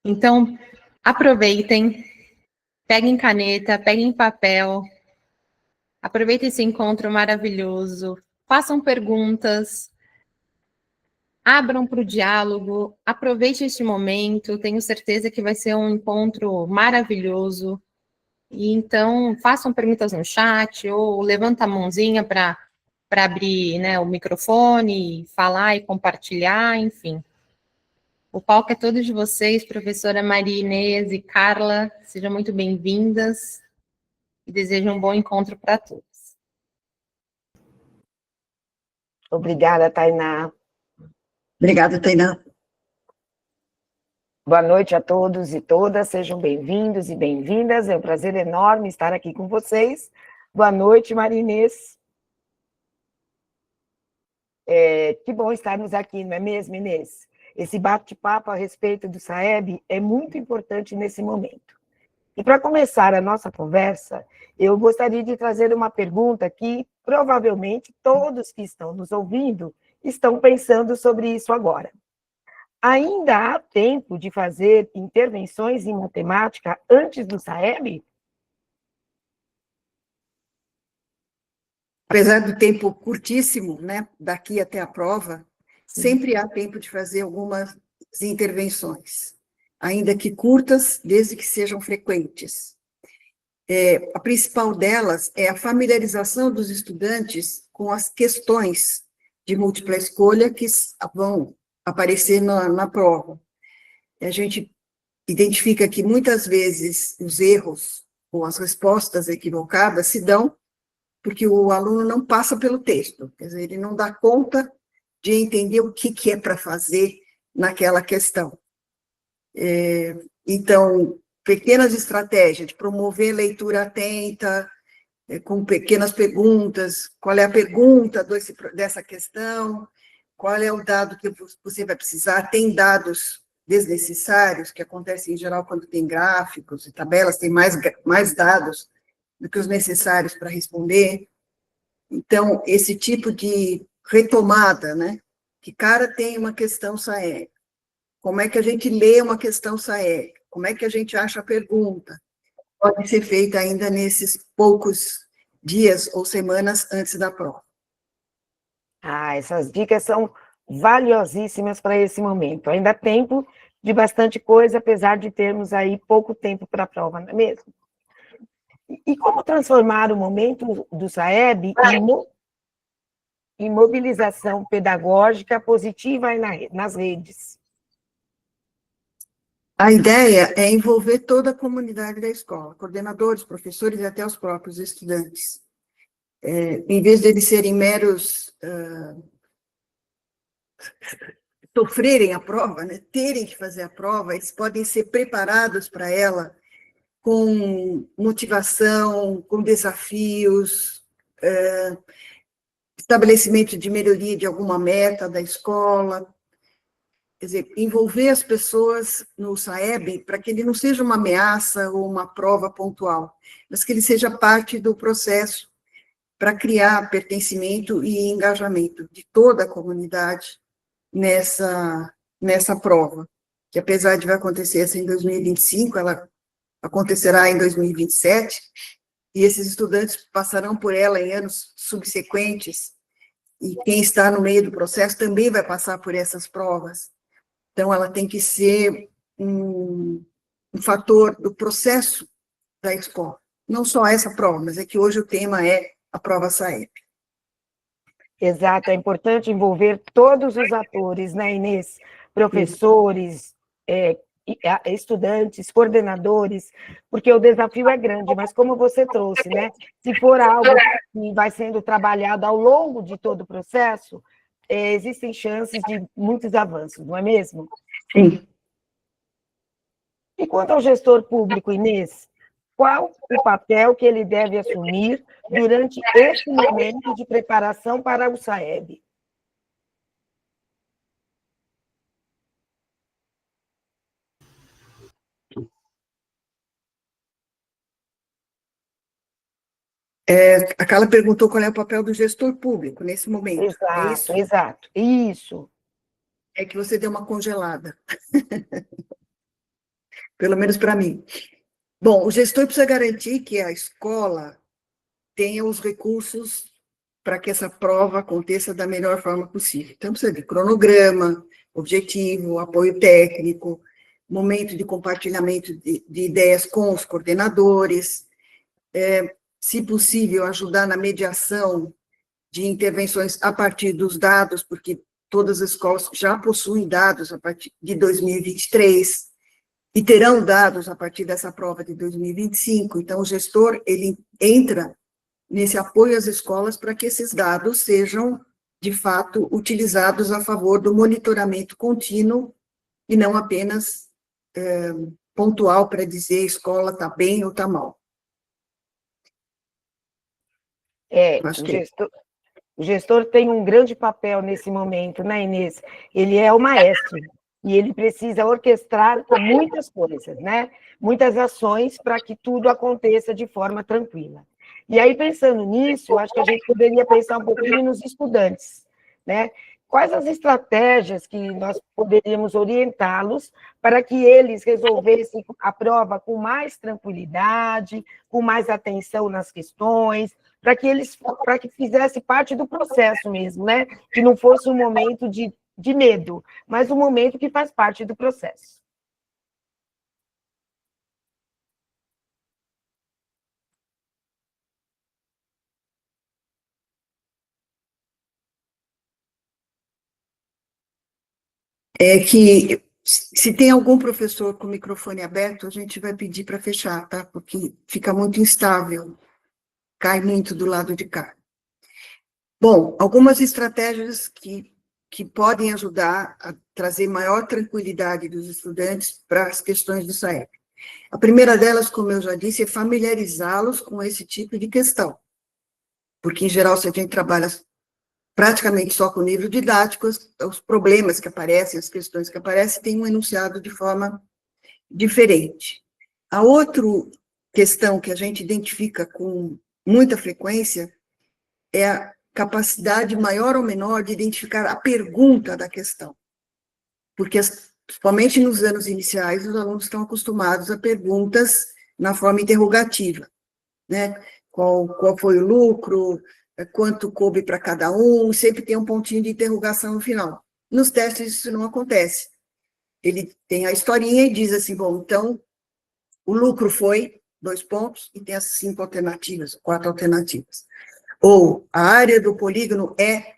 Então, aproveitem, peguem caneta, peguem papel, aproveitem esse encontro maravilhoso, façam perguntas, abram para o diálogo, aproveite este momento, tenho certeza que vai ser um encontro maravilhoso. E então, façam perguntas no chat, ou levanta a mãozinha para abrir, né, o microfone, falar e compartilhar, enfim. O palco é todo de vocês, professora Maria Inês e Carla, sejam muito bem-vindas e desejo um bom encontro para todos. Obrigada, Tainá. Obrigada, Tainá. Boa noite a todos e todas, sejam bem-vindos e bem-vindas, é um prazer enorme estar aqui com vocês. Boa noite, Maria Inês. Que bom estarmos aqui, não é mesmo, Inês? Esse bate-papo a respeito do SAEB é muito importante nesse momento. E para começar a nossa conversa, eu gostaria de trazer uma pergunta que provavelmente todos que estão nos ouvindo estão pensando sobre isso agora. Ainda há tempo de fazer intervenções em matemática antes do SAEB? Apesar do tempo curtíssimo, né, daqui até a prova, sempre há tempo de fazer algumas intervenções, ainda que curtas, desde que sejam frequentes. A principal delas é a familiarização dos estudantes com as questões de múltipla escolha que vão aparecer na prova. A gente identifica que, muitas vezes, os erros ou as respostas equivocadas se dão porque o aluno não passa pelo texto, quer dizer, ele não dá conta de entender o que é para fazer naquela questão. Então, pequenas estratégias de promover leitura atenta, com pequenas perguntas, qual é a pergunta dessa questão, qual é o dado que você vai precisar, tem dados desnecessários, que acontecem em geral quando tem gráficos e tabelas, tem mais dados do que os necessários para responder. Então, esse tipo de retomada, né? Que cara tem uma questão SAEB? Como é que a gente lê uma questão SAEB? Como é que a gente acha a pergunta? Pode ser feita ainda nesses poucos dias ou semanas antes da prova. Essas dicas são valiosíssimas para esse momento. Ainda há tempo de bastante coisa, apesar de termos aí pouco tempo para a prova, não é mesmo? E como transformar o momento do SAEB em mobilização pedagógica positiva nas redes? A ideia é envolver toda a comunidade da escola, coordenadores, professores e até os próprios estudantes. Em vez de eles serem meros sofrerem a prova, né, terem que fazer a prova, eles podem ser preparados para ela com motivação, com desafios, estabelecimento de melhoria de alguma meta da escola. Quer dizer, envolver as pessoas no SAEB para que ele não seja uma ameaça ou uma prova pontual, mas que ele seja parte do processo para criar pertencimento e engajamento de toda a comunidade nessa prova, que apesar de vai acontecer essa em 2025, ela acontecerá em 2027, e esses estudantes passarão por ela em anos subsequentes, e quem está no meio do processo também vai passar por essas provas. Então, ela tem que ser um fator do processo da escola. Não só essa prova, mas é que hoje o tema é a prova SAEB. Exato, é importante envolver todos os atores, né, Inês? Professores, estudantes, coordenadores, porque o desafio é grande, mas como você trouxe, né? Se for algo que vai sendo trabalhado ao longo de todo o processo, existem chances de muitos avanços, não é mesmo? Sim. E quanto ao gestor público, Inês, qual o papel que ele deve assumir durante esse momento de preparação para o SAEB? A Carla perguntou qual é o papel do gestor público nesse momento. Exato, exato, isso. É que você deu uma congelada. pelo menos para mim. Bom, o gestor precisa garantir que a escola tenha os recursos para que essa prova aconteça da melhor forma possível. Então, precisa de cronograma, objetivo, apoio técnico, momento de compartilhamento de ideias com os coordenadores, se possível, ajudar na mediação de intervenções a partir dos dados, porque todas as escolas já possuem dados a partir de 2023, e terão dados a partir dessa prova de 2025, então o gestor, ele entra nesse apoio às escolas para que esses dados sejam, de fato, utilizados a favor do monitoramento contínuo e não apenas pontual para dizer a escola está bem ou está mal. O gestor tem um grande papel nesse momento, né, Inês? Ele é o maestro, e ele precisa orquestrar muitas coisas, né? Muitas ações para que tudo aconteça de forma tranquila. E aí, pensando nisso, eu acho que a gente poderia pensar um pouquinho nos estudantes, né? Quais as estratégias que nós poderíamos orientá-los para que eles resolvessem a prova com mais tranquilidade, com mais atenção nas questões, para que fizesse parte do processo mesmo, né? Que não fosse um momento de medo, mas um momento que faz parte do processo. É que, se tem algum professor com o microfone aberto, a gente vai pedir para fechar, tá? Porque fica muito instável, cai muito do lado de cá. Bom, algumas estratégias que podem ajudar a trazer maior tranquilidade dos estudantes para as questões do SAEB. A primeira delas, como eu já disse, é familiarizá-los com esse tipo de questão. Porque, em geral, se a gente trabalha praticamente só com o nível didático, os problemas que aparecem, as questões que aparecem, têm um enunciado de forma diferente. A outra questão que a gente identifica com muita frequência é a capacidade maior ou menor de identificar a pergunta da questão. Porque, principalmente nos anos iniciais, os alunos estão acostumados a perguntas na forma interrogativa, né? Qual foi o lucro, quanto coube para cada um, sempre tem um pontinho de interrogação no final. Nos testes isso não acontece. Ele tem a historinha e diz assim, bom, então, o lucro foi 2 pontos e tem as 5 alternativas, 4 alternativas. Ou a área do polígono é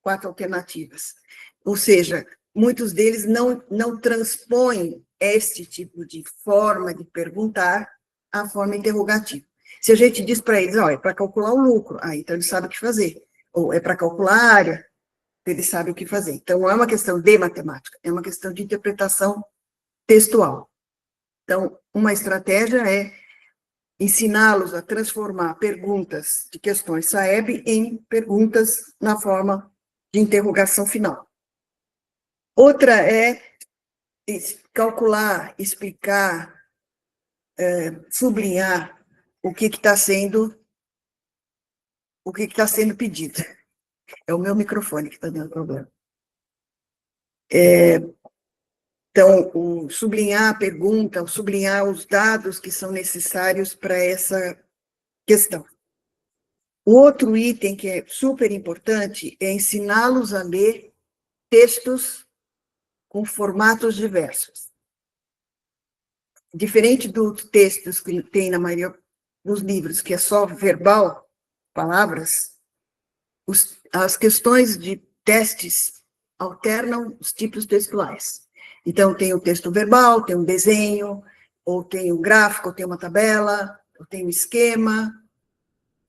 4 alternativas. Ou seja, muitos deles não transpõem este tipo de forma de perguntar à forma interrogativa. Se a gente diz para eles, é para calcular o lucro, então eles sabem o que fazer. Ou é para calcular a área, eles sabem o que fazer. Então, não é uma questão de matemática, é uma questão de interpretação textual. Então, uma estratégia é ensiná-los a transformar perguntas de questões SAEB em perguntas na forma de interrogação final. Outra é calcular, explicar, sublinhar o que está sendo pedido. É o meu microfone que está dando problema. Então, sublinhar a pergunta, sublinhar os dados que são necessários para essa questão. O outro item que é super importante é ensiná-los a ler textos com formatos diversos. Diferente dos textos que tem na maioria dos livros, que é só verbal, palavras, as questões de testes alternam os tipos textuais. Então, tem o texto verbal, tem um desenho, ou tem um gráfico, ou tem uma tabela, ou tem um esquema,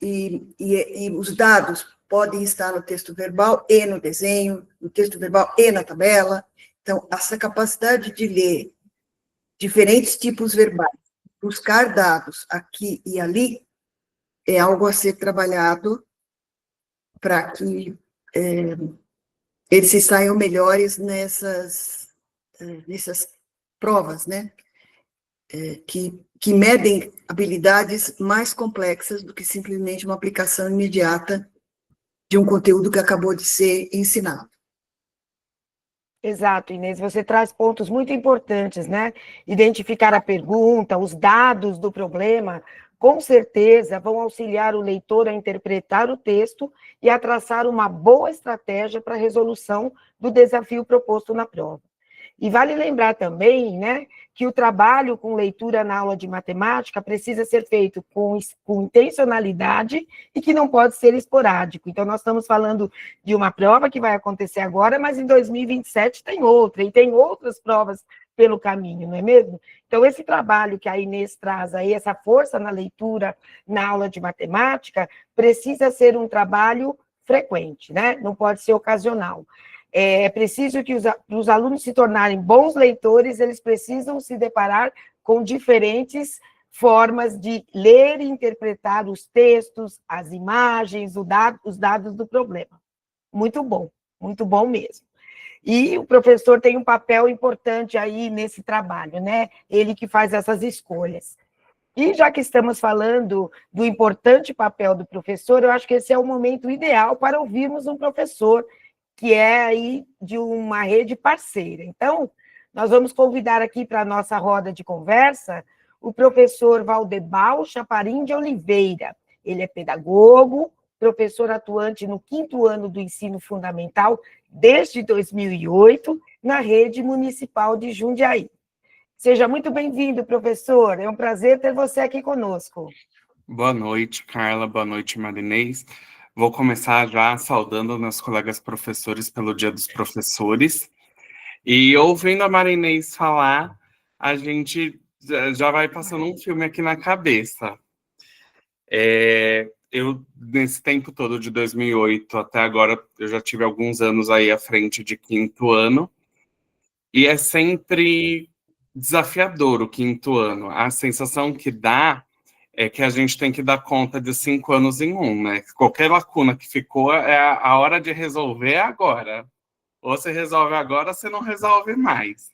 e os dados podem estar no texto verbal e no desenho, no texto verbal e na tabela. Então, essa capacidade de ler diferentes tipos verbais, buscar dados aqui e ali, é algo a ser trabalhado para que eles se saiam melhores nessas provas, né? Que medem habilidades mais complexas do que simplesmente uma aplicação imediata de um conteúdo que acabou de ser ensinado. Exato, Inês, você traz pontos muito importantes, né? Identificar a pergunta, os dados do problema, com certeza vão auxiliar o leitor a interpretar o texto e a traçar uma boa estratégia para a resolução do desafio proposto na prova. E vale lembrar também, né, que o trabalho com leitura na aula de matemática precisa ser feito com intencionalidade e que não pode ser esporádico. Então, nós estamos falando de uma prova que vai acontecer agora, mas em 2027 tem outra, e tem outras provas pelo caminho, não é mesmo? Então, esse trabalho que a Inês traz aí, essa força na leitura na aula de matemática, precisa ser um trabalho frequente, né? Não pode ser ocasional. É preciso que os alunos se tornarem bons leitores, eles precisam se deparar com diferentes formas de ler e interpretar os textos, as imagens, os dados do problema. Muito bom mesmo. E o professor tem um papel importante aí nesse trabalho, né? Ele que faz essas escolhas. E já que estamos falando do importante papel do professor, eu acho que esse é o momento ideal para ouvirmos um professor que é aí de uma rede parceira. Então, nós vamos convidar aqui para a nossa roda de conversa o professor Valdebal Chaparim de Oliveira. Ele é pedagogo, professor atuante no 5º ano do ensino fundamental desde 2008, na rede municipal de Jundiaí. Seja muito bem-vindo, professor. É um prazer ter você aqui conosco. Boa noite, Carla. Boa noite, Marinês. Vou começar já saudando meus colegas professores pelo Dia dos Professores. E ouvindo a Marinês falar, a gente já vai passando um filme aqui na cabeça. Eu, nesse tempo todo, de 2008 até agora, eu já tive alguns anos aí à frente de 5º ano. E é sempre desafiador o 5º ano. A sensação que dá é que a gente tem que dar conta de 5 anos em um, né? Qualquer lacuna que ficou, a hora de resolver agora. Ou você resolve agora, você não resolve mais.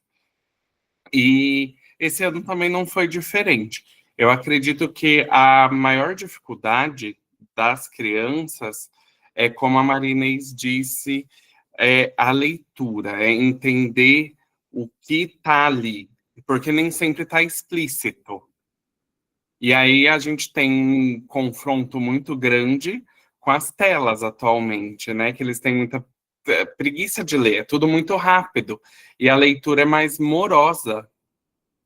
E esse ano também não foi diferente. Eu acredito que a maior dificuldade das crianças é, como a Marinês disse, a leitura, é entender o que está ali, porque nem sempre está explícito. E aí a gente tem um confronto muito grande com as telas atualmente, né? Que eles têm muita preguiça de ler, é tudo muito rápido. E a leitura é mais morosa.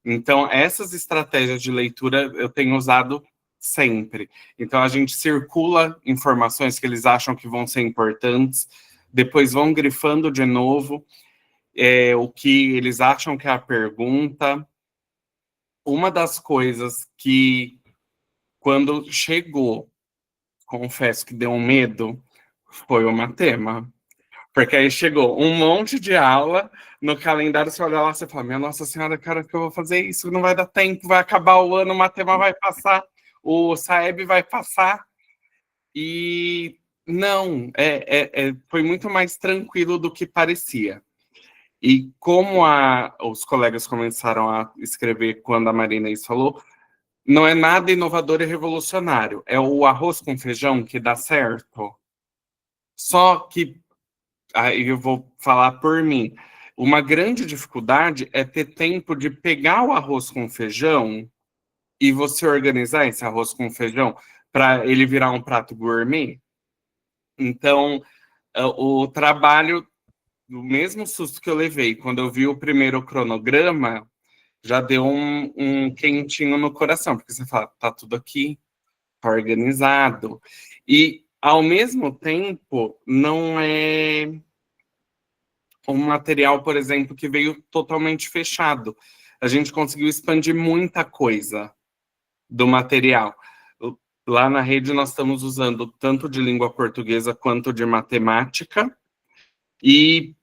Então, essas estratégias de leitura eu tenho usado sempre. Então, a gente circula informações que eles acham que vão ser importantes, depois vão grifando de novo o que eles acham que é a pergunta. Uma das coisas que, quando chegou, confesso que deu um medo, foi o Matema. Porque aí chegou um monte de aula, no calendário você olha lá, você fala, minha Nossa Senhora, cara, que eu vou fazer isso? Não vai dar tempo, vai acabar o ano, o Matema vai passar, o Saeb vai passar. E não, foi muito mais tranquilo do que parecia. E como os colegas começaram a escrever quando a Marinês falou, não é nada inovador e revolucionário. É o arroz com feijão que dá certo. Só que, aí eu vou falar por mim, uma grande dificuldade é ter tempo de pegar o arroz com feijão e você organizar esse arroz com feijão para ele virar um prato gourmet. Então, o trabalho, o mesmo susto que eu levei quando eu vi o primeiro cronograma, já deu um quentinho no coração, porque você fala, tá tudo aqui, tá organizado. E, ao mesmo tempo, não é um material, por exemplo, que veio totalmente fechado. A gente conseguiu expandir muita coisa do material. Lá na rede nós estamos usando tanto de língua portuguesa quanto de matemática. E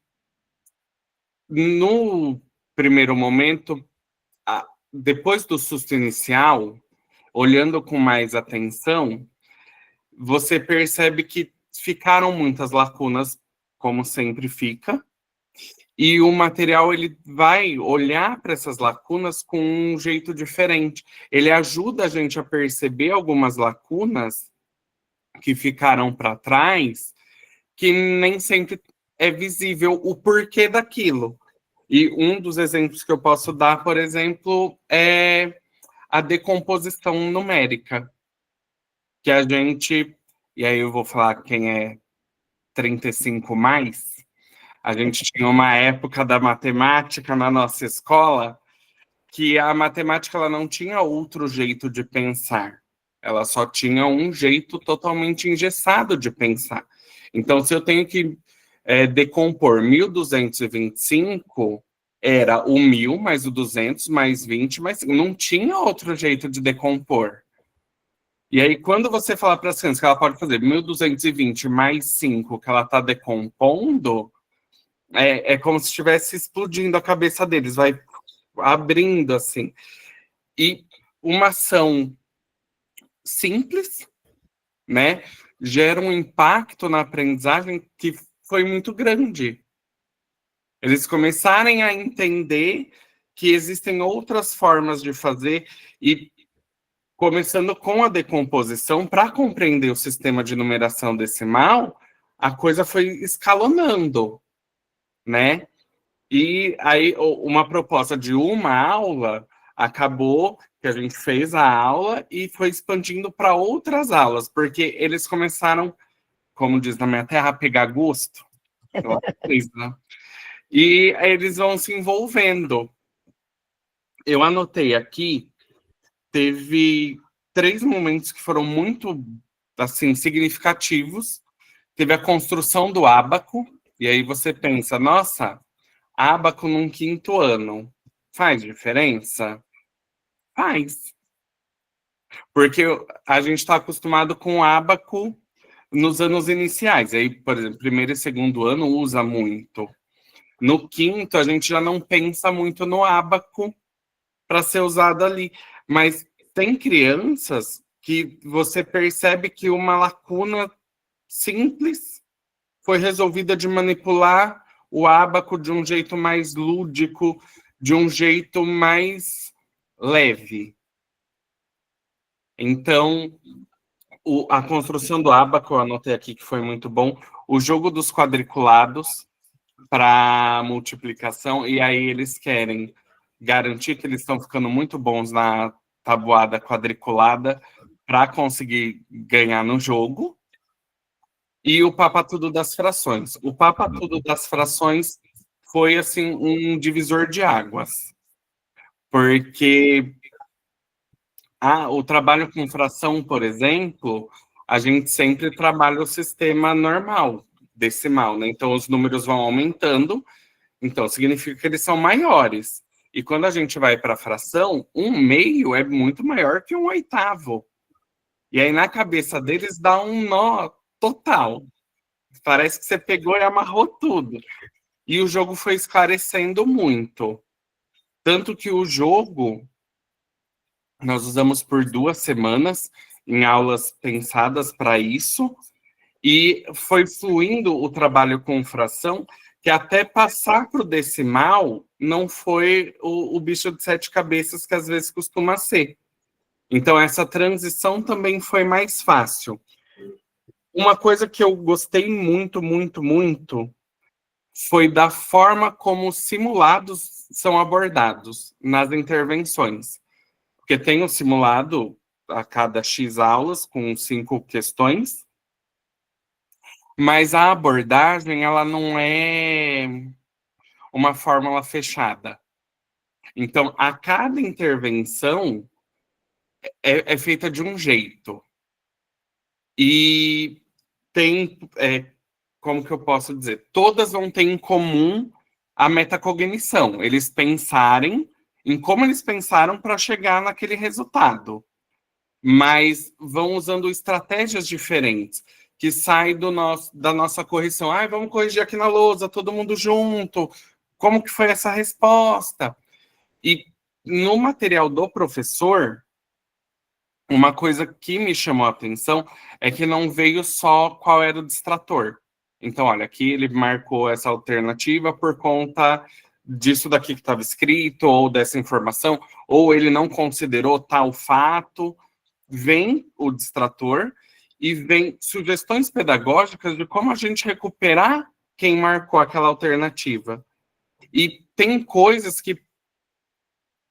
no primeiro momento, depois do susto inicial, olhando com mais atenção, você percebe que ficaram muitas lacunas, como sempre fica, e o material ele vai olhar para essas lacunas com um jeito diferente. Ele ajuda a gente a perceber algumas lacunas que ficaram para trás, que nem sempre é visível o porquê daquilo. E um dos exemplos que eu posso dar, por exemplo, é a decomposição numérica, que a gente, e aí eu vou falar quem é 35 mais, a gente tinha uma época da matemática na nossa escola que a matemática ela não tinha outro jeito de pensar. Ela só tinha um jeito totalmente engessado de pensar. Então, se eu tenho que decompor 1225, era o 1000 mais o 200 mais 20, mas não tinha outro jeito de decompor. E aí, quando você fala para as crianças que ela pode fazer 1220 mais 5, que ela está decompondo, é como se estivesse explodindo a cabeça deles, vai abrindo assim. E uma ação simples, né, gera um impacto na aprendizagem que foi muito grande. Eles começarem a entender que existem outras formas de fazer e começando com a decomposição, para compreender o sistema de numeração decimal, a coisa foi escalonando, né? E aí uma proposta de uma aula acabou que a gente fez a aula e foi expandindo para outras aulas, porque eles começaram, como diz na minha terra, a pegar gosto. Né? E eles vão se envolvendo. Eu anotei aqui, teve 3 momentos que foram muito assim, significativos. Teve a construção do ábaco, e aí você pensa, nossa, ábaco num 5º ano, faz diferença? Faz. Porque a gente está acostumado com ábaco nos anos iniciais. Aí, por exemplo, 1º e 2º ano usa muito. No 5º, a gente já não pensa muito no ábaco para ser usado ali. Mas tem crianças que você percebe que uma lacuna simples foi resolvida de manipular o ábaco de um jeito mais lúdico, de um jeito mais leve. Então, a construção do ábaco, eu anotei aqui que foi muito bom. O jogo dos quadriculados para multiplicação, e aí eles querem garantir que eles estão ficando muito bons na tabuada quadriculada para conseguir ganhar no jogo. E o Papatudo das frações. O Papatudo das frações foi, assim, um divisor de águas. Porque o trabalho com fração, por exemplo, a gente sempre trabalha o sistema normal, decimal, né? Então, os números vão aumentando, então significa que eles são maiores. E quando a gente vai para a fração, 1/2 é muito maior que 1/8. E aí, na cabeça deles, dá um nó total. Parece que você pegou e amarrou tudo. E o jogo foi esclarecendo muito. Tanto que o jogo nós usamos por 2 semanas em aulas pensadas para isso. E foi fluindo o trabalho com fração, que até passar para o decimal não foi o bicho de 7 cabeças que às vezes costuma ser. Então, essa transição também foi mais fácil. Uma coisa que eu gostei muito, muito, muito foi da forma como os simulados são abordados nas intervenções. Porque tem o simulado a cada X aulas, com 5 questões, mas a abordagem ela não é uma fórmula fechada. Então, a cada intervenção é feita de um jeito. E tem, como que eu posso dizer? Todas vão ter em comum a metacognição. Eles pensarem em como eles pensaram para chegar naquele resultado. Mas vão usando estratégias diferentes, que saem da nossa correção. Vamos corrigir aqui na lousa, todo mundo junto. Como que foi essa resposta? E no material do professor, uma coisa que me chamou a atenção é que não veio só qual era o distrator. Então, olha, aqui ele marcou essa alternativa por conta disso daqui que estava escrito, ou dessa informação, ou ele não considerou tal fato. Vem o distrator e vem sugestões pedagógicas de como a gente recuperar quem marcou aquela alternativa. E tem coisas que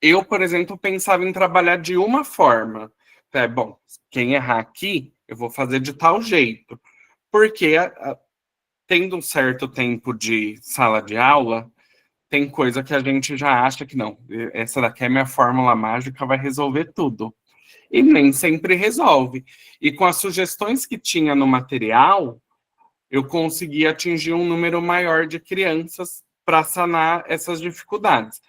eu, por exemplo, pensava em trabalhar de uma forma. Bom, quem errar aqui, eu vou fazer de tal jeito. Porque tendo um certo tempo de sala de aula, tem coisa que a gente já acha que não, essa daqui é minha fórmula mágica, vai resolver tudo. E nem sempre resolve. E com as sugestões que tinha no material, eu consegui atingir um número maior de crianças para sanar essas dificuldades.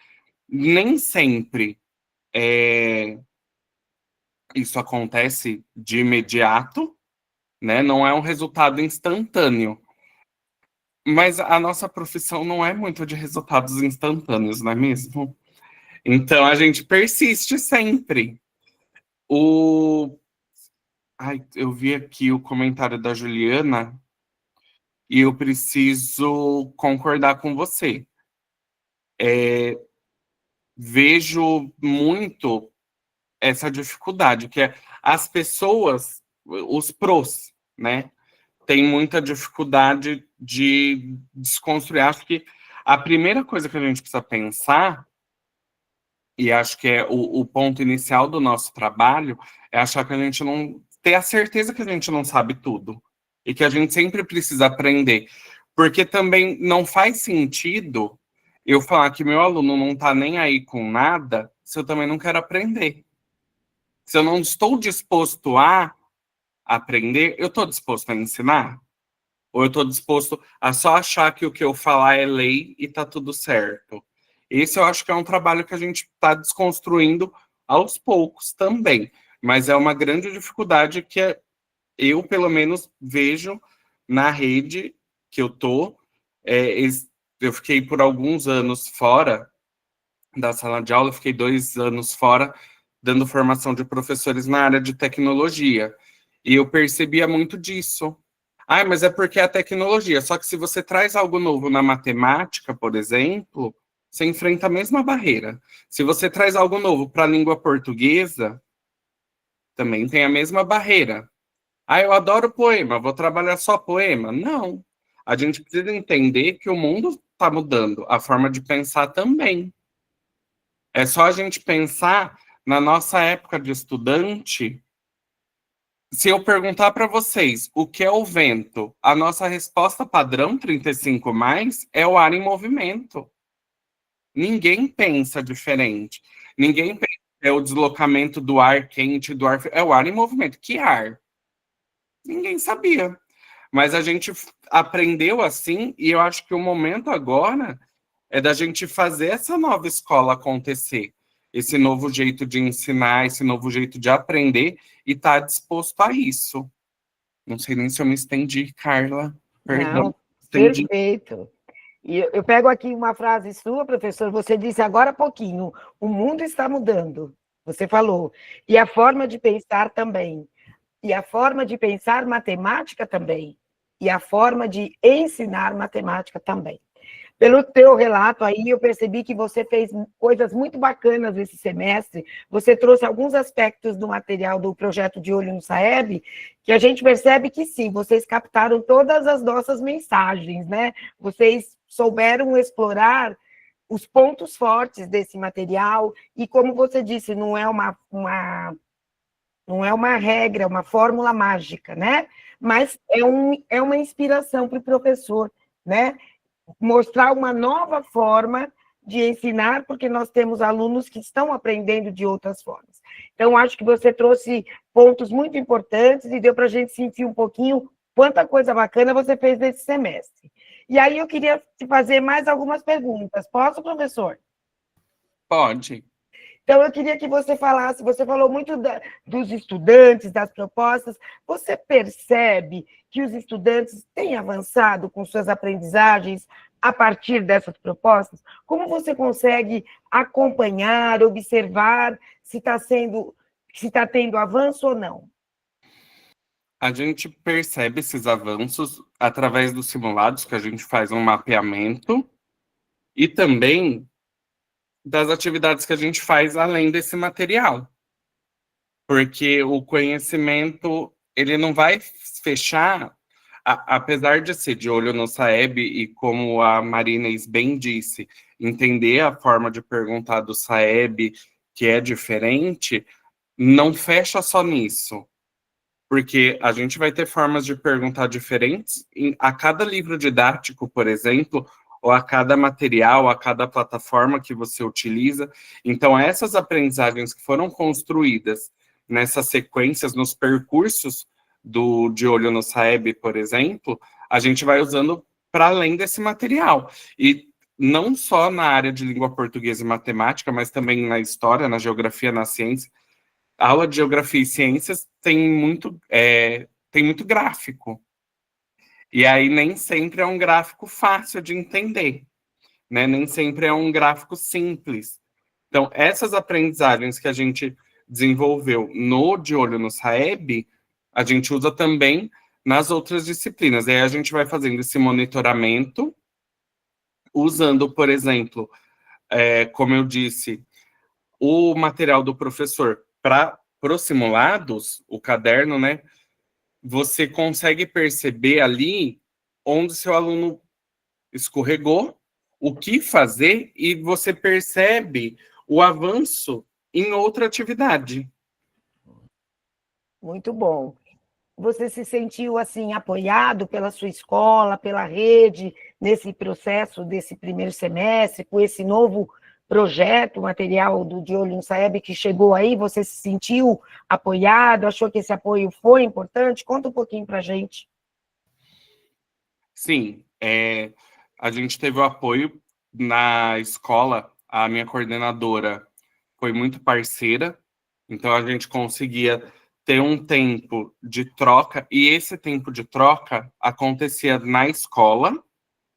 Nem sempre isso acontece de imediato, né? Não é um resultado instantâneo. Mas a nossa profissão não é muito de resultados instantâneos, não é mesmo? Então a gente persiste sempre. Eu vi aqui o comentário da Juliana e eu preciso concordar com você. Vejo muito essa dificuldade, que é as pessoas, os prós, né? Tem muita dificuldade de desconstruir. Acho que a primeira coisa que a gente precisa pensar, e acho que é o ponto inicial do nosso trabalho, é achar que a gente não... ter a certeza que a gente não sabe tudo. E que a gente sempre precisa aprender. Porque também não faz sentido eu falar que meu aluno não está nem aí com nada se eu também não quero aprender. Se eu não estou disposto a aprender, eu estou disposto a ensinar? Ou eu estou disposto a só achar que o que eu falar é lei e está tudo certo? Esse eu acho que é um trabalho que a gente está desconstruindo aos poucos também. Mas é uma grande dificuldade que eu, pelo menos, vejo na rede que eu estou. Eu fiquei por alguns anos fora da sala de aula, fiquei 2 anos fora dando formação de professores na área de tecnologia. E eu percebia muito disso. Mas é porque é a tecnologia. Só que se você traz algo novo na matemática, por exemplo, você enfrenta a mesma barreira. Se você traz algo novo para a língua portuguesa, também tem a mesma barreira. Eu adoro poema, vou trabalhar só poema? Não. A gente precisa entender que o mundo está mudando, a forma de pensar também. É só a gente pensar na nossa época de estudante. Se eu perguntar para vocês o que é o vento, a nossa resposta padrão 35+, é o ar em movimento. Ninguém pensa diferente. Ninguém pensa é o deslocamento do ar quente, do ar frio. É o ar em movimento. Que ar? Ninguém sabia. Mas a gente aprendeu assim, e eu acho que o momento agora é da gente fazer essa nova escola acontecer. Esse novo jeito de ensinar, esse novo jeito de aprender, e estar disposto a isso. Não sei nem se eu me estendi, Carla. Perdão. Não, perfeito. E eu pego aqui uma frase sua, professor, você disse agora há pouquinho, o mundo está mudando, você falou, e a forma de pensar também, e a forma de pensar matemática também, e a forma de ensinar matemática também. Pelo teu relato aí, eu percebi que você fez coisas muito bacanas esse semestre. Você trouxe alguns aspectos do material do projeto De Olho no Saeb, que a gente percebe que sim, vocês captaram todas as nossas mensagens, né? Vocês souberam explorar os pontos fortes desse material, e como você disse, não é uma regra, uma fórmula mágica, né? Mas é uma inspiração para o professor, né? Mostrar uma nova forma de ensinar, porque nós temos alunos que estão aprendendo de outras formas. Então, acho que você trouxe pontos muito importantes e deu para a gente sentir um pouquinho quanta coisa bacana você fez nesse semestre. E aí eu queria te fazer mais algumas perguntas. Posso, professor? Pode. Então, eu queria que você falasse, você falou muito dos estudantes, das propostas, você percebe que os estudantes têm avançado com suas aprendizagens a partir dessas propostas? Como você consegue acompanhar, observar se está tendo avanço ou não? A gente percebe esses avanços através dos simulados, que a gente faz um mapeamento, e também das atividades que a gente faz além desse material. Porque o conhecimento, ele não vai fechar apesar de ser de olho no Saeb, e como a Marinês bem disse, entender a forma de perguntar do Saeb, que é diferente, não fecha só nisso. Porque a gente vai ter formas de perguntar diferentes a cada livro didático, por exemplo, ou a cada material, a cada plataforma que você utiliza. Então, essas aprendizagens que foram construídas nessas sequências, nos percursos de olho no Saeb, por exemplo, a gente vai usando para além desse material. E não só na área de língua portuguesa e matemática, mas também na história, na geografia, na ciência. A aula de geografia e ciências tem muito gráfico. E aí nem sempre é um gráfico fácil de entender, né? Nem sempre é um gráfico simples. Então, essas aprendizagens que a gente desenvolveu no De Olho no Saeb, a gente usa também nas outras disciplinas. E aí a gente vai fazendo esse monitoramento, usando, por exemplo, como eu disse, o material do professor para os simulados, o caderno, né? Você consegue perceber ali onde seu aluno escorregou, o que fazer, e você percebe o avanço em outra atividade. Muito bom. Você se sentiu, assim, apoiado pela sua escola, pela rede, nesse processo desse primeiro semestre, com esse novo projeto, material do De Olho no Saeb que chegou aí? Você se sentiu apoiado? Achou que esse apoio foi importante? Conta um pouquinho para a gente. Sim, a gente teve o apoio na escola, a minha coordenadora foi muito parceira, então a gente conseguia ter um tempo de troca, e esse tempo de troca acontecia na escola,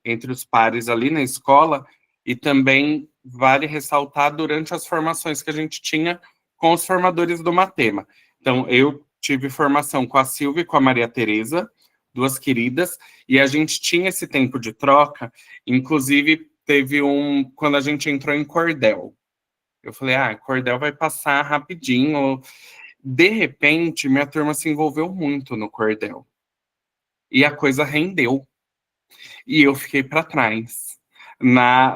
entre os pares ali na escola, e também vale ressaltar durante as formações que a gente tinha com os formadores do Matema. Então, eu tive formação com a Silvia e com a Maria Tereza, duas queridas, e a gente tinha esse tempo de troca, inclusive teve quando a gente entrou em cordel. Eu falei, cordel vai passar rapidinho. De repente, minha turma se envolveu muito no cordel. E a coisa rendeu. E eu fiquei para trás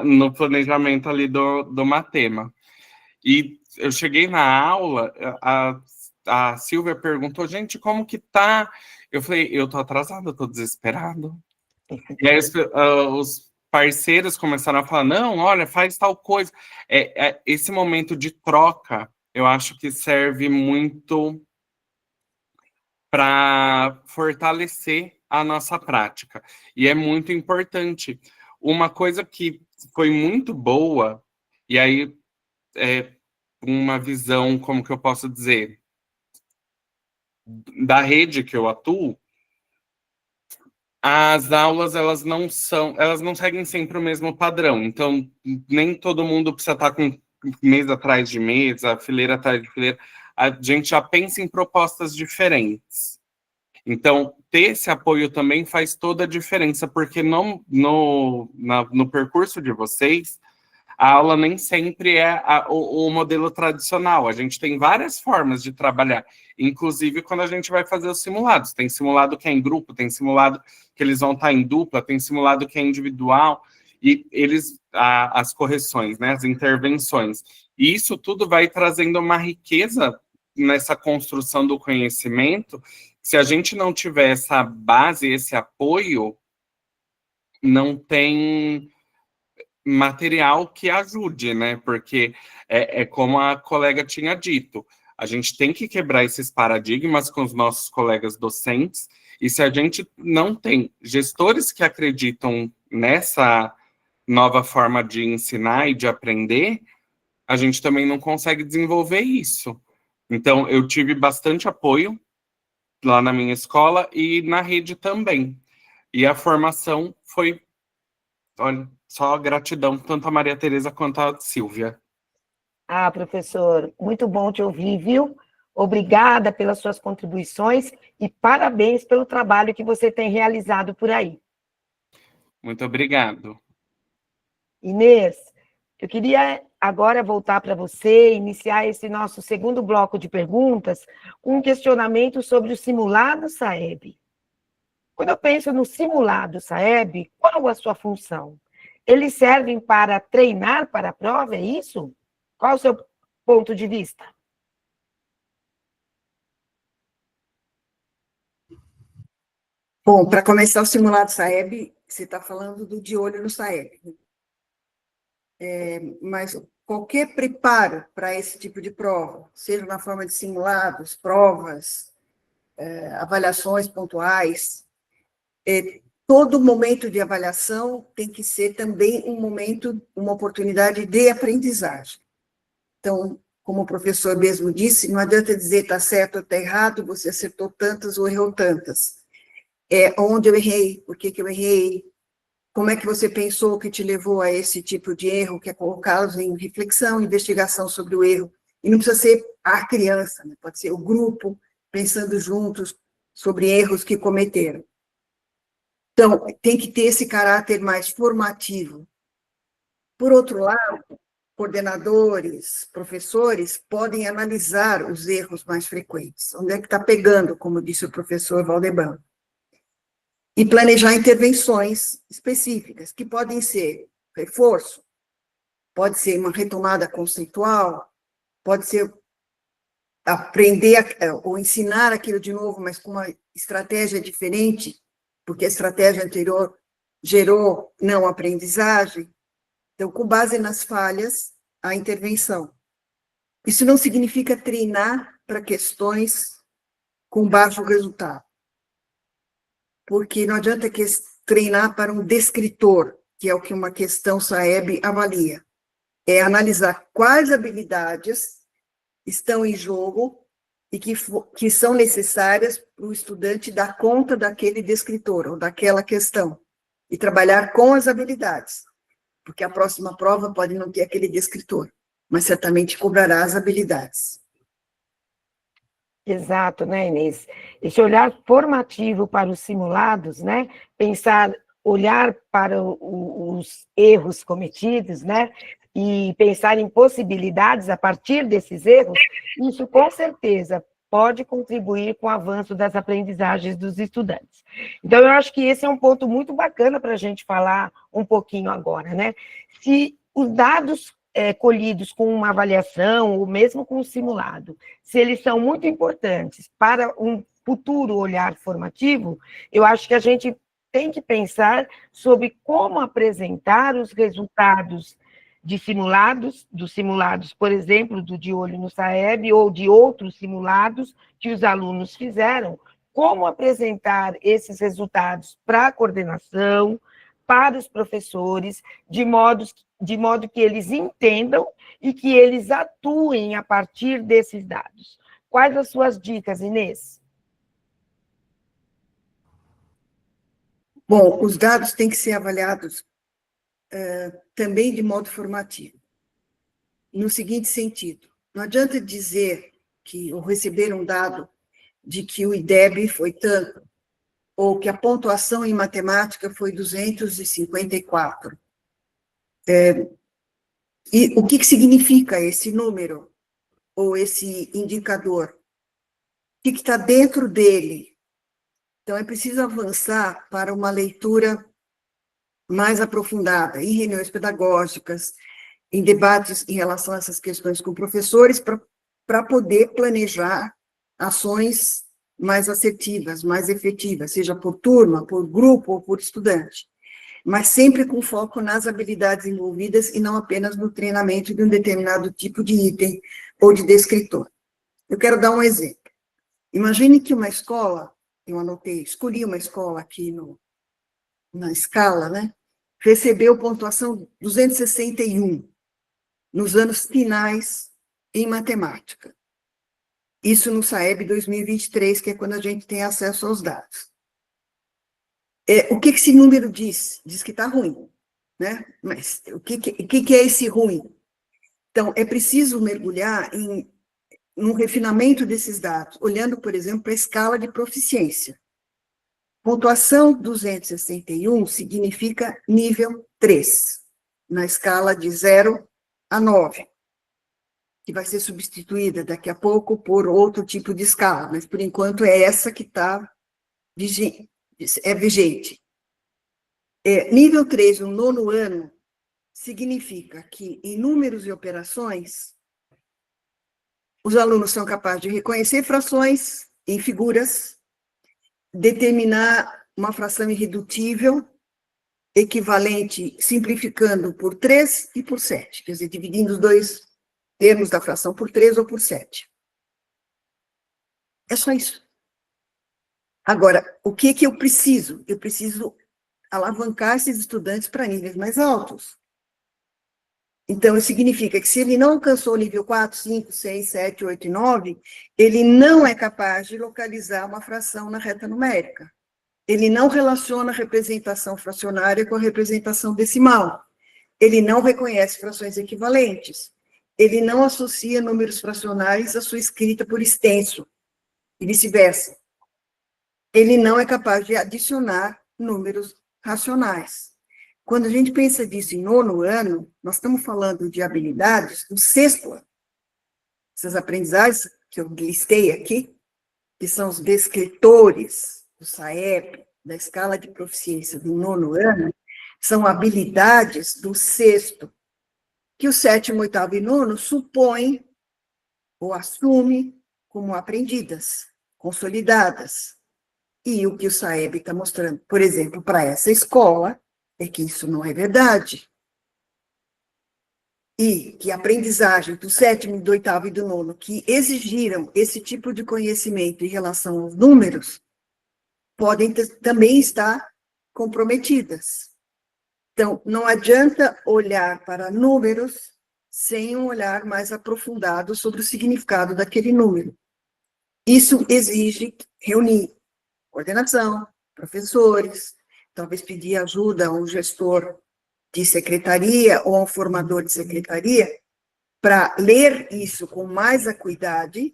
no planejamento ali do Matema. E eu cheguei na aula, a Silvia perguntou, gente, como que tá? Eu falei, eu tô atrasado, eu tô desesperado. E aí os parceiros começaram a falar, não, olha, faz tal coisa. Esse momento de troca, eu acho que serve muito para fortalecer a nossa prática. E é muito importante. Uma coisa que foi muito boa, e aí uma visão, como que eu posso dizer, da rede que eu atuo, as aulas, elas não seguem sempre o mesmo padrão. Então, nem todo mundo precisa estar com mesa atrás de mesa, fileira atrás de fileira. A gente já pensa em propostas diferentes. Então, ter esse apoio também faz toda a diferença, porque no percurso de vocês, a aula nem sempre é o modelo tradicional. A gente tem várias formas de trabalhar, inclusive quando a gente vai fazer os simulados. Tem simulado que é em grupo, tem simulado que eles vão estar em dupla, tem simulado que é individual, e as correções, né, as intervenções. E isso tudo vai trazendo uma riqueza nessa construção do conhecimento. Se a gente não tiver essa base, esse apoio, não tem material que ajude, né? Porque como a colega tinha dito, a gente tem que quebrar esses paradigmas com os nossos colegas docentes, e se a gente não tem gestores que acreditam nessa nova forma de ensinar e de aprender, a gente também não consegue desenvolver isso. Então, eu tive bastante apoio lá na minha escola e na rede também. E a formação foi, olha, só gratidão, tanto a Maria Tereza quanto a Silvia. Professor, muito bom te ouvir, viu? Obrigada pelas suas contribuições e parabéns pelo trabalho que você tem realizado por aí. Muito obrigado. Inês, eu queria agora voltar para você, iniciar esse nosso segundo bloco de perguntas com um questionamento sobre o simulado Saeb. Quando eu penso no simulado SAEB, qual a sua função? Eles servem para treinar para a prova, é isso? Qual o seu ponto de vista? Bom, para começar o simulado SAEB, você está falando do de olho no SAEB. Mas qualquer preparo para esse tipo de prova, seja na forma de simulados, provas, avaliações pontuais, todo momento de avaliação tem que ser também um momento, uma oportunidade de aprendizagem. Então, como o professor mesmo disse, não adianta dizer está certo ou está errado, você acertou tantas ou errou tantas. Onde eu errei, por que eu errei, como é que você pensou que te levou a esse tipo de erro, que é colocá-los em reflexão, investigação sobre o erro. E não precisa ser a criança, né? Pode ser o grupo, pensando juntos sobre erros que cometeram. Então, tem que ter esse caráter mais formativo. Por outro lado, coordenadores, professores podem analisar os erros mais frequentes. Onde é que está pegando, como disse o professor Valdeban. E planejar intervenções específicas, que podem ser reforço, pode ser uma retomada conceitual, pode ser aprender ou ensinar aquilo de novo, mas com uma estratégia diferente, porque a estratégia anterior gerou não aprendizagem. Então, com base nas falhas, a intervenção. Isso não significa treinar para questões com baixo resultado. Porque não adianta treinar para um descritor, que é o que uma questão SAEB avalia. É analisar quais habilidades estão em jogo e que são necessárias para o estudante dar conta daquele descritor, ou daquela questão, e trabalhar com as habilidades, porque a próxima prova pode não ter aquele descritor, mas certamente cobrará as habilidades. Exato, né, Inês? Esse olhar formativo para os simulados, né? Pensar, olhar para os erros cometidos, né? E pensar em possibilidades a partir desses erros, isso com certeza pode contribuir com o avanço das aprendizagens dos estudantes. Então, eu acho que esse é um ponto muito bacana para a gente falar um pouquinho agora, né? Se os dados colhidos com uma avaliação, ou mesmo com um simulado, se eles são muito importantes para um futuro olhar formativo, eu acho que a gente tem que pensar sobre como apresentar os resultados de simulados, dos simulados, por exemplo, do De Olho no SAEB, ou de outros simulados que os alunos fizeram, como apresentar esses resultados para a coordenação, para os professores, de modo que eles entendam e que eles atuem a partir desses dados. Quais as suas dicas, Inês? Bom, os dados têm que ser avaliados também de modo formativo, no seguinte sentido: não adianta dizer ou receber um dado de que o IDEB foi tanto, ou que a pontuação em matemática foi 254. E o que significa esse número, ou esse indicador? O que está dentro dele? Então, é preciso avançar para uma leitura mais aprofundada, em reuniões pedagógicas, em debates em relação a essas questões com professores, para poder planejar ações mais assertivas, mais efetivas, seja por turma, por grupo ou por estudante, mas sempre com foco nas habilidades envolvidas e não apenas no treinamento de um determinado tipo de item ou de descritor. Eu quero dar um exemplo. Imagine que uma escola, eu escolhi uma escola aqui na escala, né? Recebeu pontuação 261 nos anos finais em matemática. Isso no SAEB 2023, que é quando a gente tem acesso aos dados. O que esse número diz? Diz que está ruim, né? Mas o que é esse ruim? Então, é preciso mergulhar no refinamento desses dados, olhando, por exemplo, para a escala de proficiência. Pontuação 261 significa nível 3, na escala de 0 a 9, que vai ser substituída daqui a pouco por outro tipo de escala, mas, por enquanto, é essa que está é vigente. Nível 3, no 9º ano, significa que, em números e operações, os alunos são capazes de reconhecer frações em figuras, determinar uma fração irredutível, equivalente, simplificando por 3 e por 7, quer dizer, dividindo os dois termos da fração por 3 ou por 7. É só isso. Agora, o que eu preciso? Eu preciso alavancar esses estudantes para níveis mais altos. Então, isso significa que se ele não alcançou o nível 4, 5, 6, 7, 8 e 9, ele não é capaz de localizar uma fração na reta numérica. Ele não relaciona a representação fracionária com a representação decimal. Ele não reconhece frações equivalentes. Ele não associa números fracionários à sua escrita por extenso, e vice-versa. Ele não é capaz de adicionar números racionais. Quando a gente pensa disso em 9º ano, nós estamos falando de habilidades do 6º ano. Essas aprendizagens que eu listei aqui, que são os descritores do SAEB, da escala de proficiência do 9º ano, são habilidades do 6º, que o 7º, 8º e 9º supõem ou assume como aprendidas, consolidadas. E o que o SAEB está mostrando, por exemplo, para essa escola, é que isso não é verdade. E que a aprendizagem do 7º, do 8º e do 9º, que exigiram esse tipo de conhecimento em relação aos números, podem também estar comprometidas. Então, não adianta olhar para números sem um olhar mais aprofundado sobre o significado daquele número. Isso exige reunir coordenação, professores, talvez pedir ajuda a um gestor de secretaria ou a um formador de secretaria para ler isso com mais acuidade.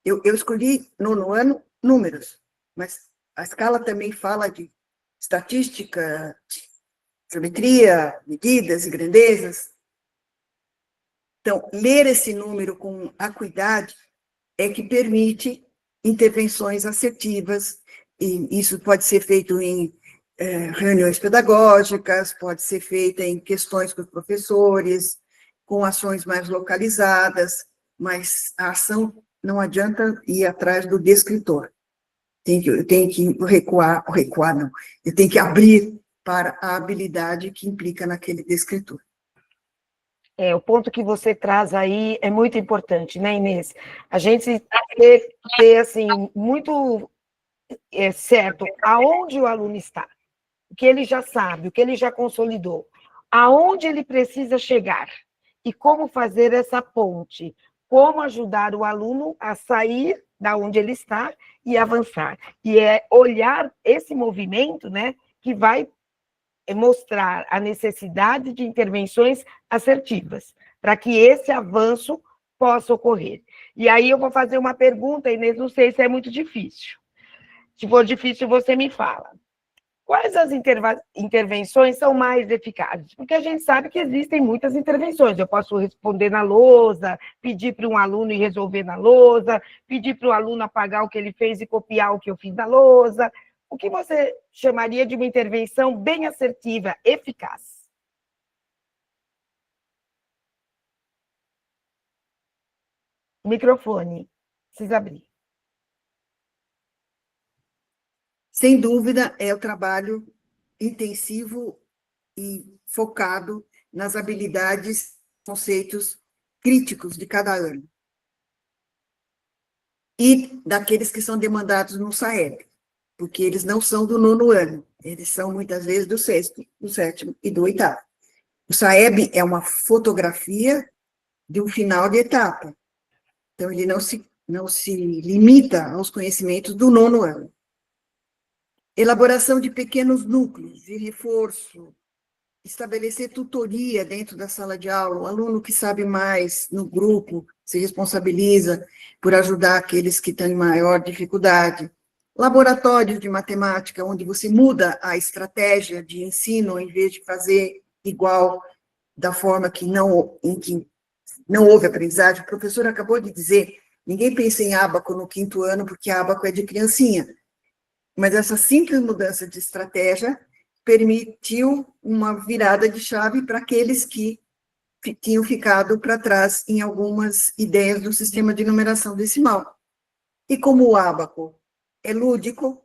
Eu escolhi 9º ano números, mas a escala também fala de estatística, geometria, medidas e grandezas. Então, ler esse número com acuidade é que permite intervenções assertivas, e isso pode ser feito em reuniões pedagógicas, pode ser feita em questões com os professores, com ações mais localizadas, mas a ação não adianta ir atrás do descritor. Eu tenho que recuar não, eu tenho que abrir para a habilidade que implica naquele descritor. O ponto que você traz aí é muito importante, né, Inês? A gente ter assim, muito certo aonde o aluno está, o que ele já sabe, o que ele já consolidou, aonde ele precisa chegar e como fazer essa ponte, como ajudar o aluno a sair da onde ele está e avançar. E é olhar esse movimento, né, que vai mostrar a necessidade de intervenções assertivas, para que esse avanço possa ocorrer. E aí eu vou fazer uma pergunta, Inês, não sei se é muito difícil. Se for difícil, você me fala. Quais as intervenções são mais eficazes? Porque a gente sabe que existem muitas intervenções. Eu posso responder na lousa, pedir para um aluno ir resolver na lousa, pedir para o aluno apagar o que ele fez e copiar o que eu fiz na lousa. O que você chamaria de uma intervenção bem assertiva, eficaz? Microfone, precisa abrir. Sem dúvida, é o trabalho intensivo e focado nas habilidades, conceitos críticos de cada ano. E daqueles que são demandados no SAEB, porque eles não são do 9º ano, eles são muitas vezes do 6º, do 7º e do 8º. O SAEB é uma fotografia de um final de etapa. Então, ele não se limita aos conhecimentos do 9º ano. Elaboração de pequenos núcleos de reforço, estabelecer tutoria dentro da sala de aula, o aluno que sabe mais no grupo se responsabiliza por ajudar aqueles que têm maior dificuldade. Laboratórios de matemática, onde você muda a estratégia de ensino, em vez de fazer igual da forma em que não houve aprendizagem. O professor acabou de dizer, ninguém pensa em ábaco no 5º ano, porque ábaco é de criancinha. Mas essa simples mudança de estratégia permitiu uma virada de chave para aqueles que tinham ficado para trás em algumas ideias do sistema de numeração decimal. E como o ábaco é lúdico,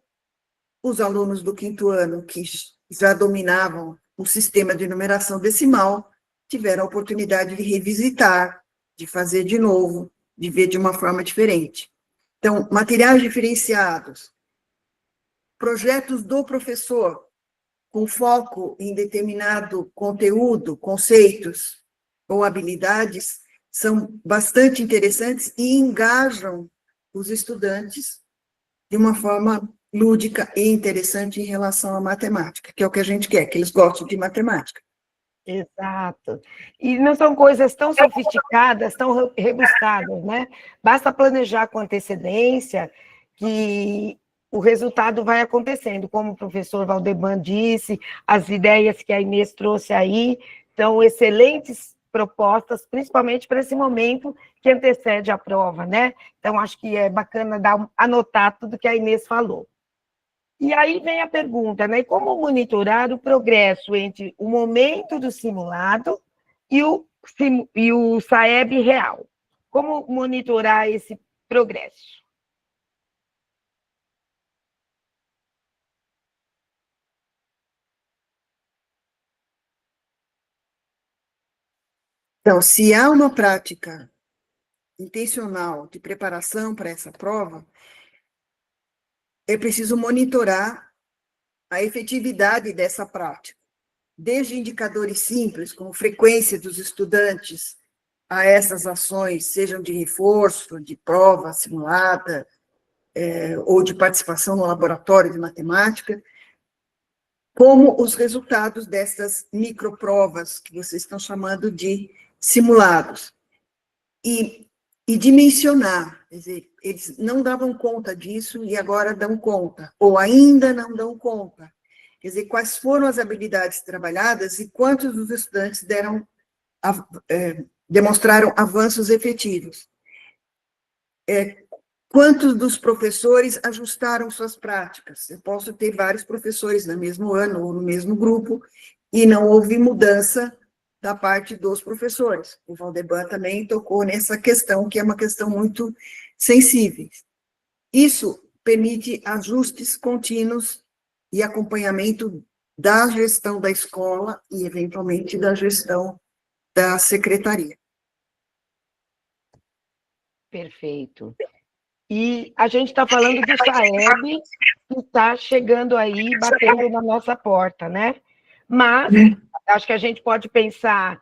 os alunos do quinto ano, que já dominavam o sistema de numeração decimal, tiveram a oportunidade de revisitar, de fazer de novo, de ver de uma forma diferente. Então, materiais diferenciados, projetos do professor, com foco em determinado conteúdo, conceitos ou habilidades, são bastante interessantes e engajam os estudantes de uma forma lúdica e interessante em relação à matemática, que é o que a gente quer, que eles gostem de matemática. Exato. E não são coisas tão sofisticadas, tão rebuscadas, né? Basta planejar com antecedência que o resultado vai acontecendo, como o professor Valdeban disse, as ideias que a Inês trouxe aí são excelentes propostas, principalmente para esse momento que antecede a prova, né? Então, acho que é bacana anotar tudo que a Inês falou. E aí vem a pergunta, né? Como monitorar o progresso entre o momento do simulado e o SAEB real? Como monitorar esse progresso? Então, se há uma prática intencional de preparação para essa prova, é preciso monitorar a efetividade dessa prática, desde indicadores simples, como frequência dos estudantes a essas ações, sejam de reforço, de prova simulada, ou de participação no laboratório de matemática, como os resultados dessas microprovas, que vocês estão chamando de simulados. E dimensionar, quer dizer, eles não davam conta disso e agora dão conta, ou ainda não dão conta. Quer dizer, quais foram as habilidades trabalhadas e quantos dos estudantes demonstraram avanços efetivos. Quantos dos professores ajustaram suas práticas? Eu posso ter vários professores no mesmo ano ou no mesmo grupo e não houve mudança da parte dos professores. O Valdeban também tocou nessa questão, que é uma questão muito sensível. Isso permite ajustes contínuos e acompanhamento da gestão da escola e, eventualmente, da gestão da secretaria. Perfeito. E a gente está falando do SAEB, que está chegando aí, batendo na nossa porta, né? Mas acho que a gente pode pensar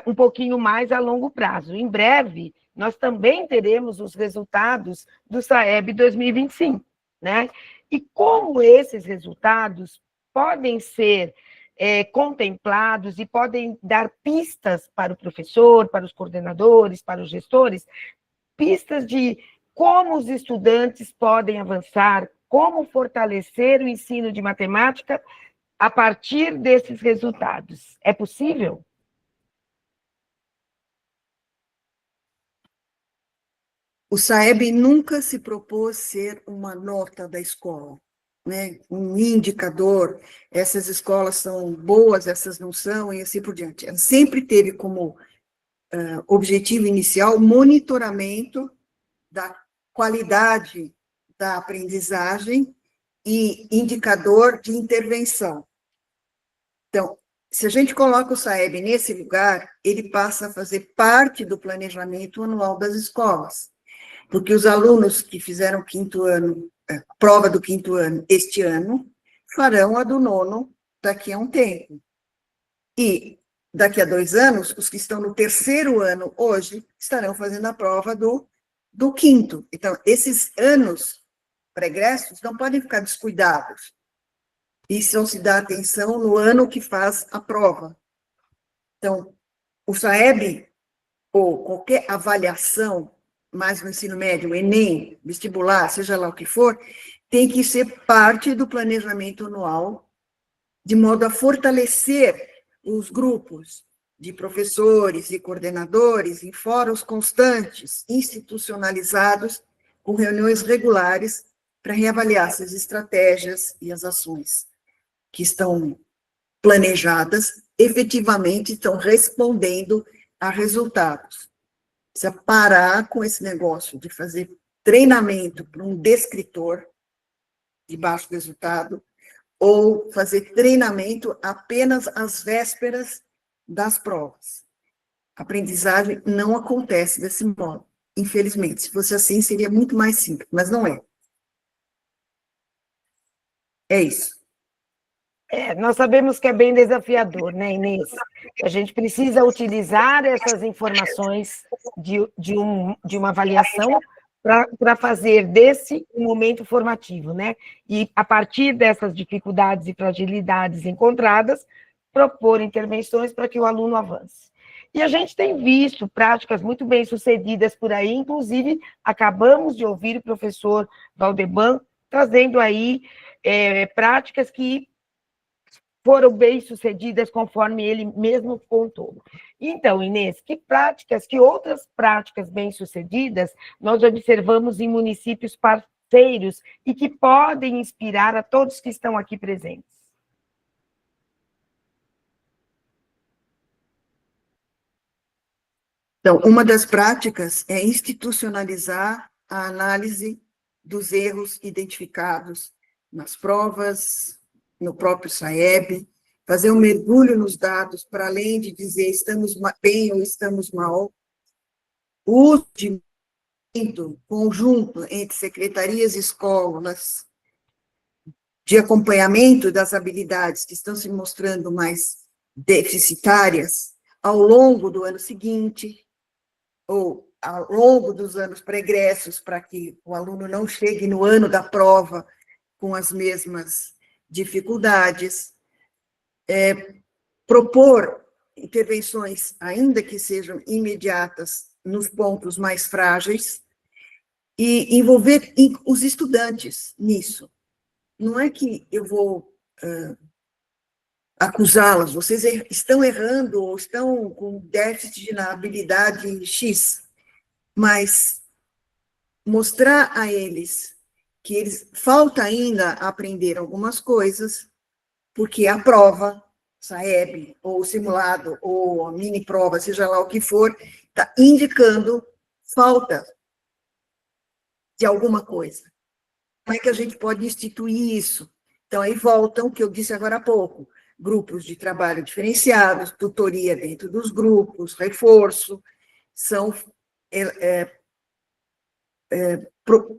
um pouquinho mais a longo prazo. Em breve, nós também teremos os resultados do SAEB 2025, né? E como esses resultados podem ser contemplados e podem dar pistas para o professor, para os coordenadores, para os gestores, pistas de como os estudantes podem avançar, como fortalecer o ensino de matemática a partir desses resultados. É possível? O SAEB nunca se propôs ser uma nota da escola, né? Um indicador, essas escolas são boas, essas não são, e assim por diante. Ela sempre teve como objetivo inicial o monitoramento da qualidade da aprendizagem e indicador de intervenção. Então, se a gente coloca o SAEB nesse lugar, ele passa a fazer parte do planejamento anual das escolas, porque os alunos que fizeram quinto ano, prova do quinto ano este ano, farão a do nono daqui a um tempo. E daqui a 2 anos, os que estão no terceiro ano hoje estarão fazendo a prova do quinto. Então, esses anos pregressos não podem ficar descuidados. E só se dá atenção no ano que faz a prova. Então, o SAEB, ou qualquer avaliação, mais no ensino médio, Enem, vestibular, seja lá o que for, tem que ser parte do planejamento anual, de modo a fortalecer os grupos de professores e coordenadores em fóruns constantes, institucionalizados, com reuniões regulares, para reavaliar se as estratégias e as ações que estão planejadas efetivamente estão respondendo a resultados. Precisa parar com esse negócio de fazer treinamento para um descritor de baixo resultado ou fazer treinamento apenas às vésperas das provas. A aprendizagem não acontece desse modo, infelizmente. Se fosse assim, seria muito mais simples, mas não é. É isso. Nós sabemos que é bem desafiador, né, Inês? A gente precisa utilizar essas informações de uma avaliação para fazer desse um momento formativo, né? E, a partir dessas dificuldades e fragilidades encontradas, propor intervenções para que o aluno avance. E a gente tem visto práticas muito bem sucedidas por aí, inclusive acabamos de ouvir o professor Valdeban trazendo aí práticas que foram bem-sucedidas, conforme ele mesmo contou. Então, Inês, que outras práticas bem-sucedidas nós observamos em municípios parceiros e que podem inspirar a todos que estão aqui presentes? Então, uma das práticas é institucionalizar a análise dos erros identificados nas provas, no próprio SAEB, fazer um mergulho nos dados, para além de dizer estamos bem ou estamos mal, o uso de conjunto entre secretarias e escolas, de acompanhamento das habilidades que estão se mostrando mais deficitárias ao longo do ano seguinte, ou ao longo dos anos pregressos, para que o aluno não chegue no ano da prova com as mesmas dificuldades, propor intervenções, ainda que sejam imediatas, nos pontos mais frágeis, e envolver os estudantes nisso. Não é que eu vou acusá-las, vocês estão errando ou estão com déficit na habilidade X, mas mostrar a eles que falta ainda aprender algumas coisas, porque a prova, SAEB, ou o simulado, ou a mini-prova, seja lá o que for, está indicando falta de alguma coisa. Como é que a gente pode instituir isso? Então, aí voltam o que eu disse agora há pouco, grupos de trabalho diferenciados, tutoria dentro dos grupos, reforço, são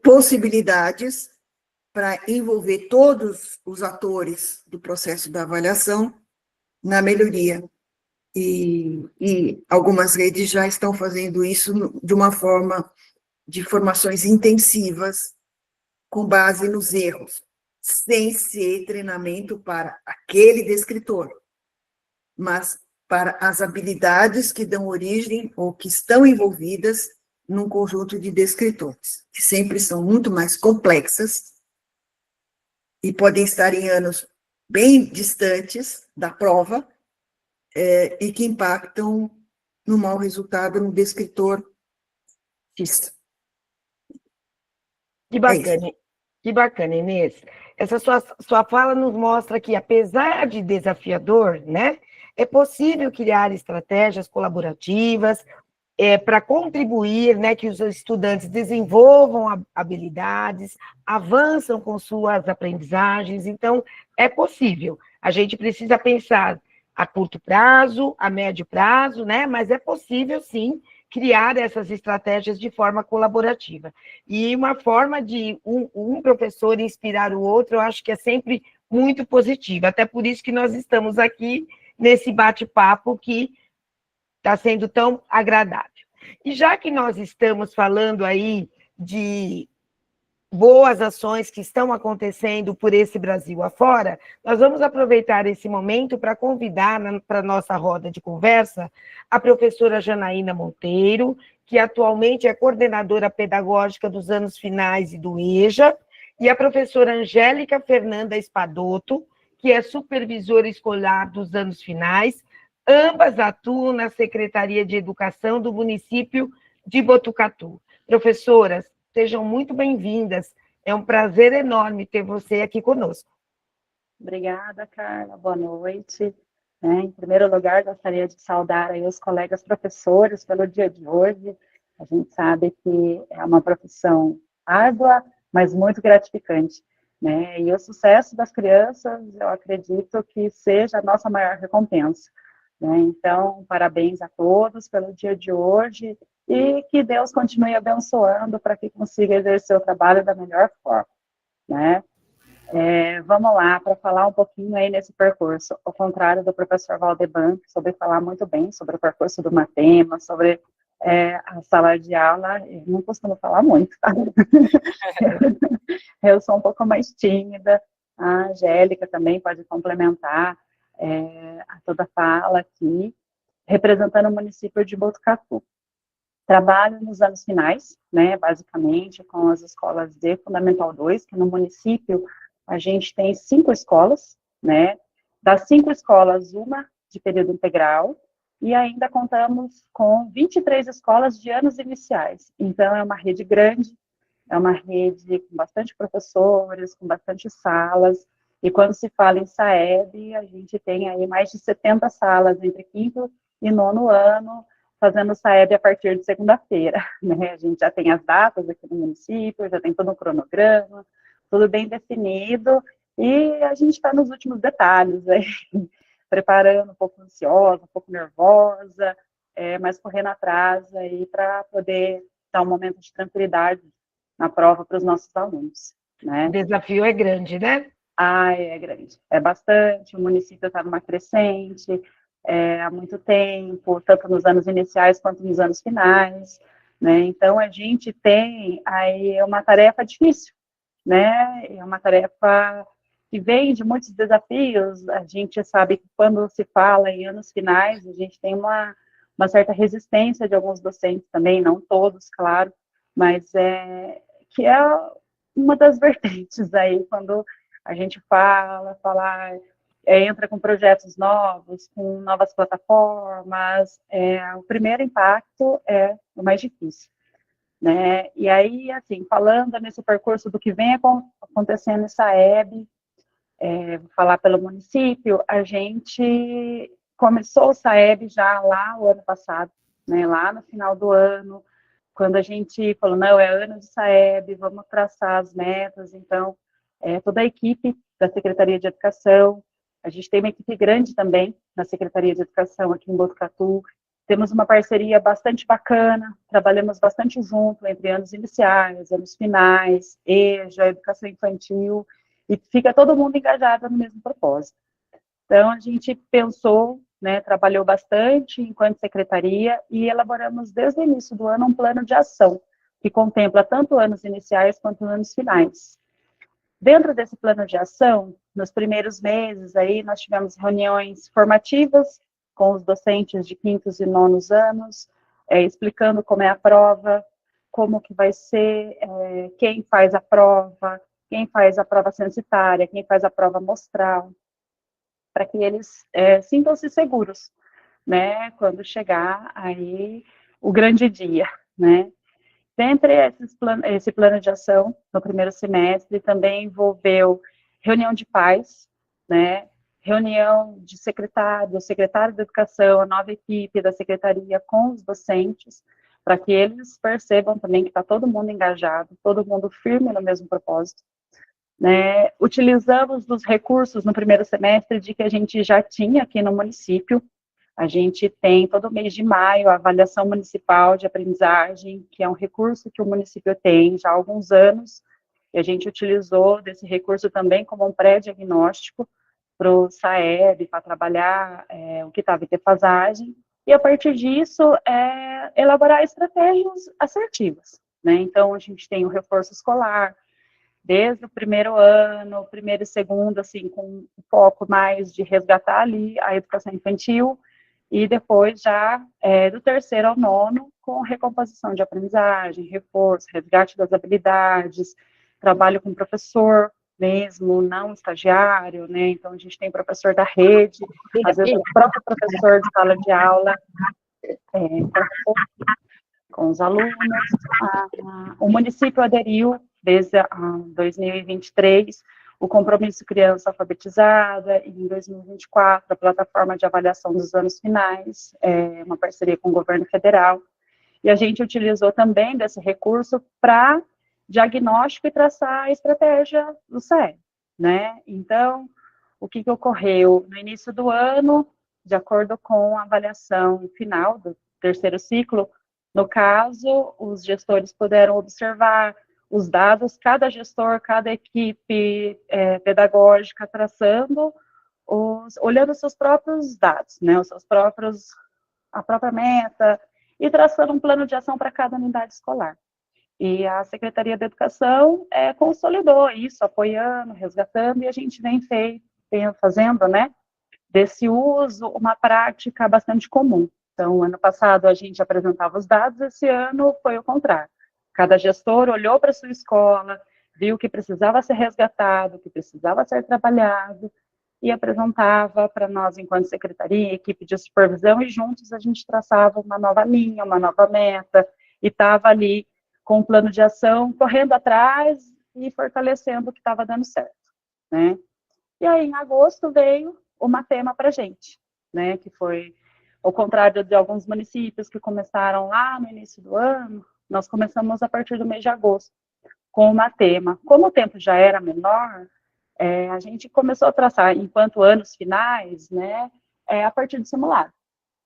possibilidades para envolver todos os atores do processo da avaliação na melhoria. E algumas redes já estão fazendo isso de uma forma de formações intensivas, com base nos erros, sem ser treinamento para aquele descritor, mas para as habilidades que dão origem ou que estão envolvidas num conjunto de descritores, que sempre são muito mais complexas e podem estar em anos bem distantes da prova, e que impactam no mau resultado no descritor X. Que bacana, Inês. Essa sua fala nos mostra que, apesar de desafiador, né, é possível criar estratégias colaborativas para contribuir, né, que os estudantes desenvolvam habilidades, avançam com suas aprendizagens. Então, é possível. A gente precisa pensar a curto prazo, a médio prazo, né, mas é possível, sim, criar essas estratégias de forma colaborativa. E uma forma de um professor inspirar o outro, eu acho que é sempre muito positiva. Até por isso que nós estamos aqui nesse bate-papo que está sendo tão agradável. E já que nós estamos falando aí de boas ações que estão acontecendo por esse Brasil afora, nós vamos aproveitar esse momento para convidar para a nossa roda de conversa a professora Janaína Monteiro, que atualmente é coordenadora pedagógica dos anos finais e do EJA, e a professora Angélica Fernanda Espadoto, que é supervisora escolar dos anos finais. Ambas atuam na Secretaria de Educação do município de Botucatu. Professoras, sejam muito bem-vindas É um prazer enorme ter você aqui conosco. Obrigada, Carla. Boa noite. Em primeiro lugar, gostaria de saudar aí os colegas professores pelo dia de hoje. A gente sabe que é uma profissão árdua, mas muito gratificante, né? E o sucesso das crianças, eu acredito que seja a nossa maior recompensa, né? Então, parabéns a todos pelo dia de hoje e que Deus continue abençoando para que consiga exercer o trabalho da melhor forma, né? Vamos lá, para falar um pouquinho aí nesse percurso, ao contrário do professor Valdeban, que soube falar muito bem sobre o percurso do Matema, sobre a sala de aula, eu não costumo falar muito, tá? Eu sou um pouco mais tímida, a Angélica também pode complementar a toda a fala aqui, representando o município de Botucatu. Trabalho nos anos finais, né, basicamente, com as escolas de Fundamental 2, que no município a gente tem 5 escolas, né, das 5 escolas, uma de período integral, e ainda contamos com 23 escolas de anos iniciais. Então, é uma rede grande, é uma rede com bastante professores, com bastante salas, e quando se fala em SAEB, a gente tem aí mais de 70 salas entre 5º e 9º ano, fazendo SAEB a partir de segunda-feira, né? A gente já tem as datas aqui no município, já tem todo um cronograma, tudo bem definido, e a gente está nos últimos detalhes, aí, preparando, um pouco ansiosa, um pouco nervosa, mas correndo atrás aí para poder dar um momento de tranquilidade na prova para os nossos alunos, né? O desafio é grande, né? É grande, é bastante, o município está numa crescente, há muito tempo, tanto nos anos iniciais quanto nos anos finais, né? Então, a gente tem aí uma tarefa difícil, né? É uma tarefa que vem de muitos desafios. A gente sabe que quando se fala em anos finais, a gente tem uma certa resistência de alguns docentes também, não todos, claro, mas que é uma das vertentes aí, quando a gente entra com projetos novos, com novas plataformas, o primeiro impacto é o mais difícil, né? E aí, assim, falando nesse percurso do que vem acontecendo em SAEB, vou falar pelo município, a gente começou o SAEB já lá o ano passado, né, lá no final do ano, quando a gente falou, não, é ano de SAEB, vamos traçar as metas, então, toda a equipe da Secretaria de Educação, a gente tem uma equipe grande também na Secretaria de Educação aqui em Botucatu, temos uma parceria bastante bacana, trabalhamos bastante junto entre anos iniciais, anos finais, EJA, educação infantil, e fica todo mundo engajado no mesmo propósito. Então, a gente pensou, né, trabalhou bastante enquanto secretaria e elaboramos desde o início do ano um plano de ação, que contempla tanto anos iniciais quanto anos finais. Dentro desse plano de ação, nos primeiros meses, aí, nós tivemos reuniões formativas com os docentes de 5º e 9º anos, explicando como é a prova, como que vai ser, quem faz a prova censitária, quem faz a prova amostral, para que eles sintam-se seguros, né, quando chegar aí o grande dia, né. Dentre esse plano de ação, no primeiro semestre, também envolveu reunião de pais, né, reunião de secretário de educação, a nova equipe da secretaria com os docentes, para que eles percebam também que está todo mundo engajado, todo mundo firme no mesmo propósito, né. Utilizamos os recursos no primeiro semestre de que a gente já tinha aqui no município. A gente tem todo mês de maio a avaliação municipal de aprendizagem, que é um recurso que o município tem já há alguns anos, e a gente utilizou desse recurso também como um pré-diagnóstico para o SAEB, para trabalhar o que estava em defasagem, e a partir disso, elaborar estratégias assertivas, né? Então, a gente tem o reforço escolar, desde o primeiro ano, primeiro e segundo, assim, com um foco mais de resgatar ali a educação infantil, e depois já do 3º ao 9º, com recomposição de aprendizagem, reforço, resgate das habilidades, trabalho com professor mesmo, não estagiário, né, então a gente tem professor da rede, às vezes o próprio professor de sala de aula, com os alunos. O município aderiu desde 2023, o Compromisso Criança Alfabetizada, e em 2024, a Plataforma de Avaliação dos Anos Finais, uma parceria com o governo federal, e a gente utilizou também desse recurso para diagnóstico e traçar a estratégia do SAEB, né? Então, o que ocorreu? No início do ano, de acordo com a avaliação final do terceiro ciclo, no caso, os gestores puderam observar os dados, cada gestor, cada equipe pedagógica traçando, olhando os seus próprios dados, né, a própria meta, e traçando um plano de ação para cada unidade escolar. E a Secretaria da Educação consolidou isso, apoiando, resgatando, e a gente vem fazendo, né, desse uso uma prática bastante comum. Então, ano passado a gente apresentava os dados, esse ano foi o contrário. Cada gestor olhou para a sua escola, viu que precisava ser resgatado, que precisava ser trabalhado, e apresentava para nós, enquanto secretaria, equipe de supervisão, e juntos a gente traçava uma nova linha, uma nova meta, e estava ali com um plano de ação, correndo atrás e fortalecendo o que estava dando certo, né? E aí, em agosto, veio uma tema para a gente, né, que foi, ao contrário de alguns municípios que começaram lá no início do ano, nós começamos a partir do mês de agosto, com uma tema. Como o tempo já era menor, a gente começou a traçar, enquanto anos finais, né, a partir do simulado.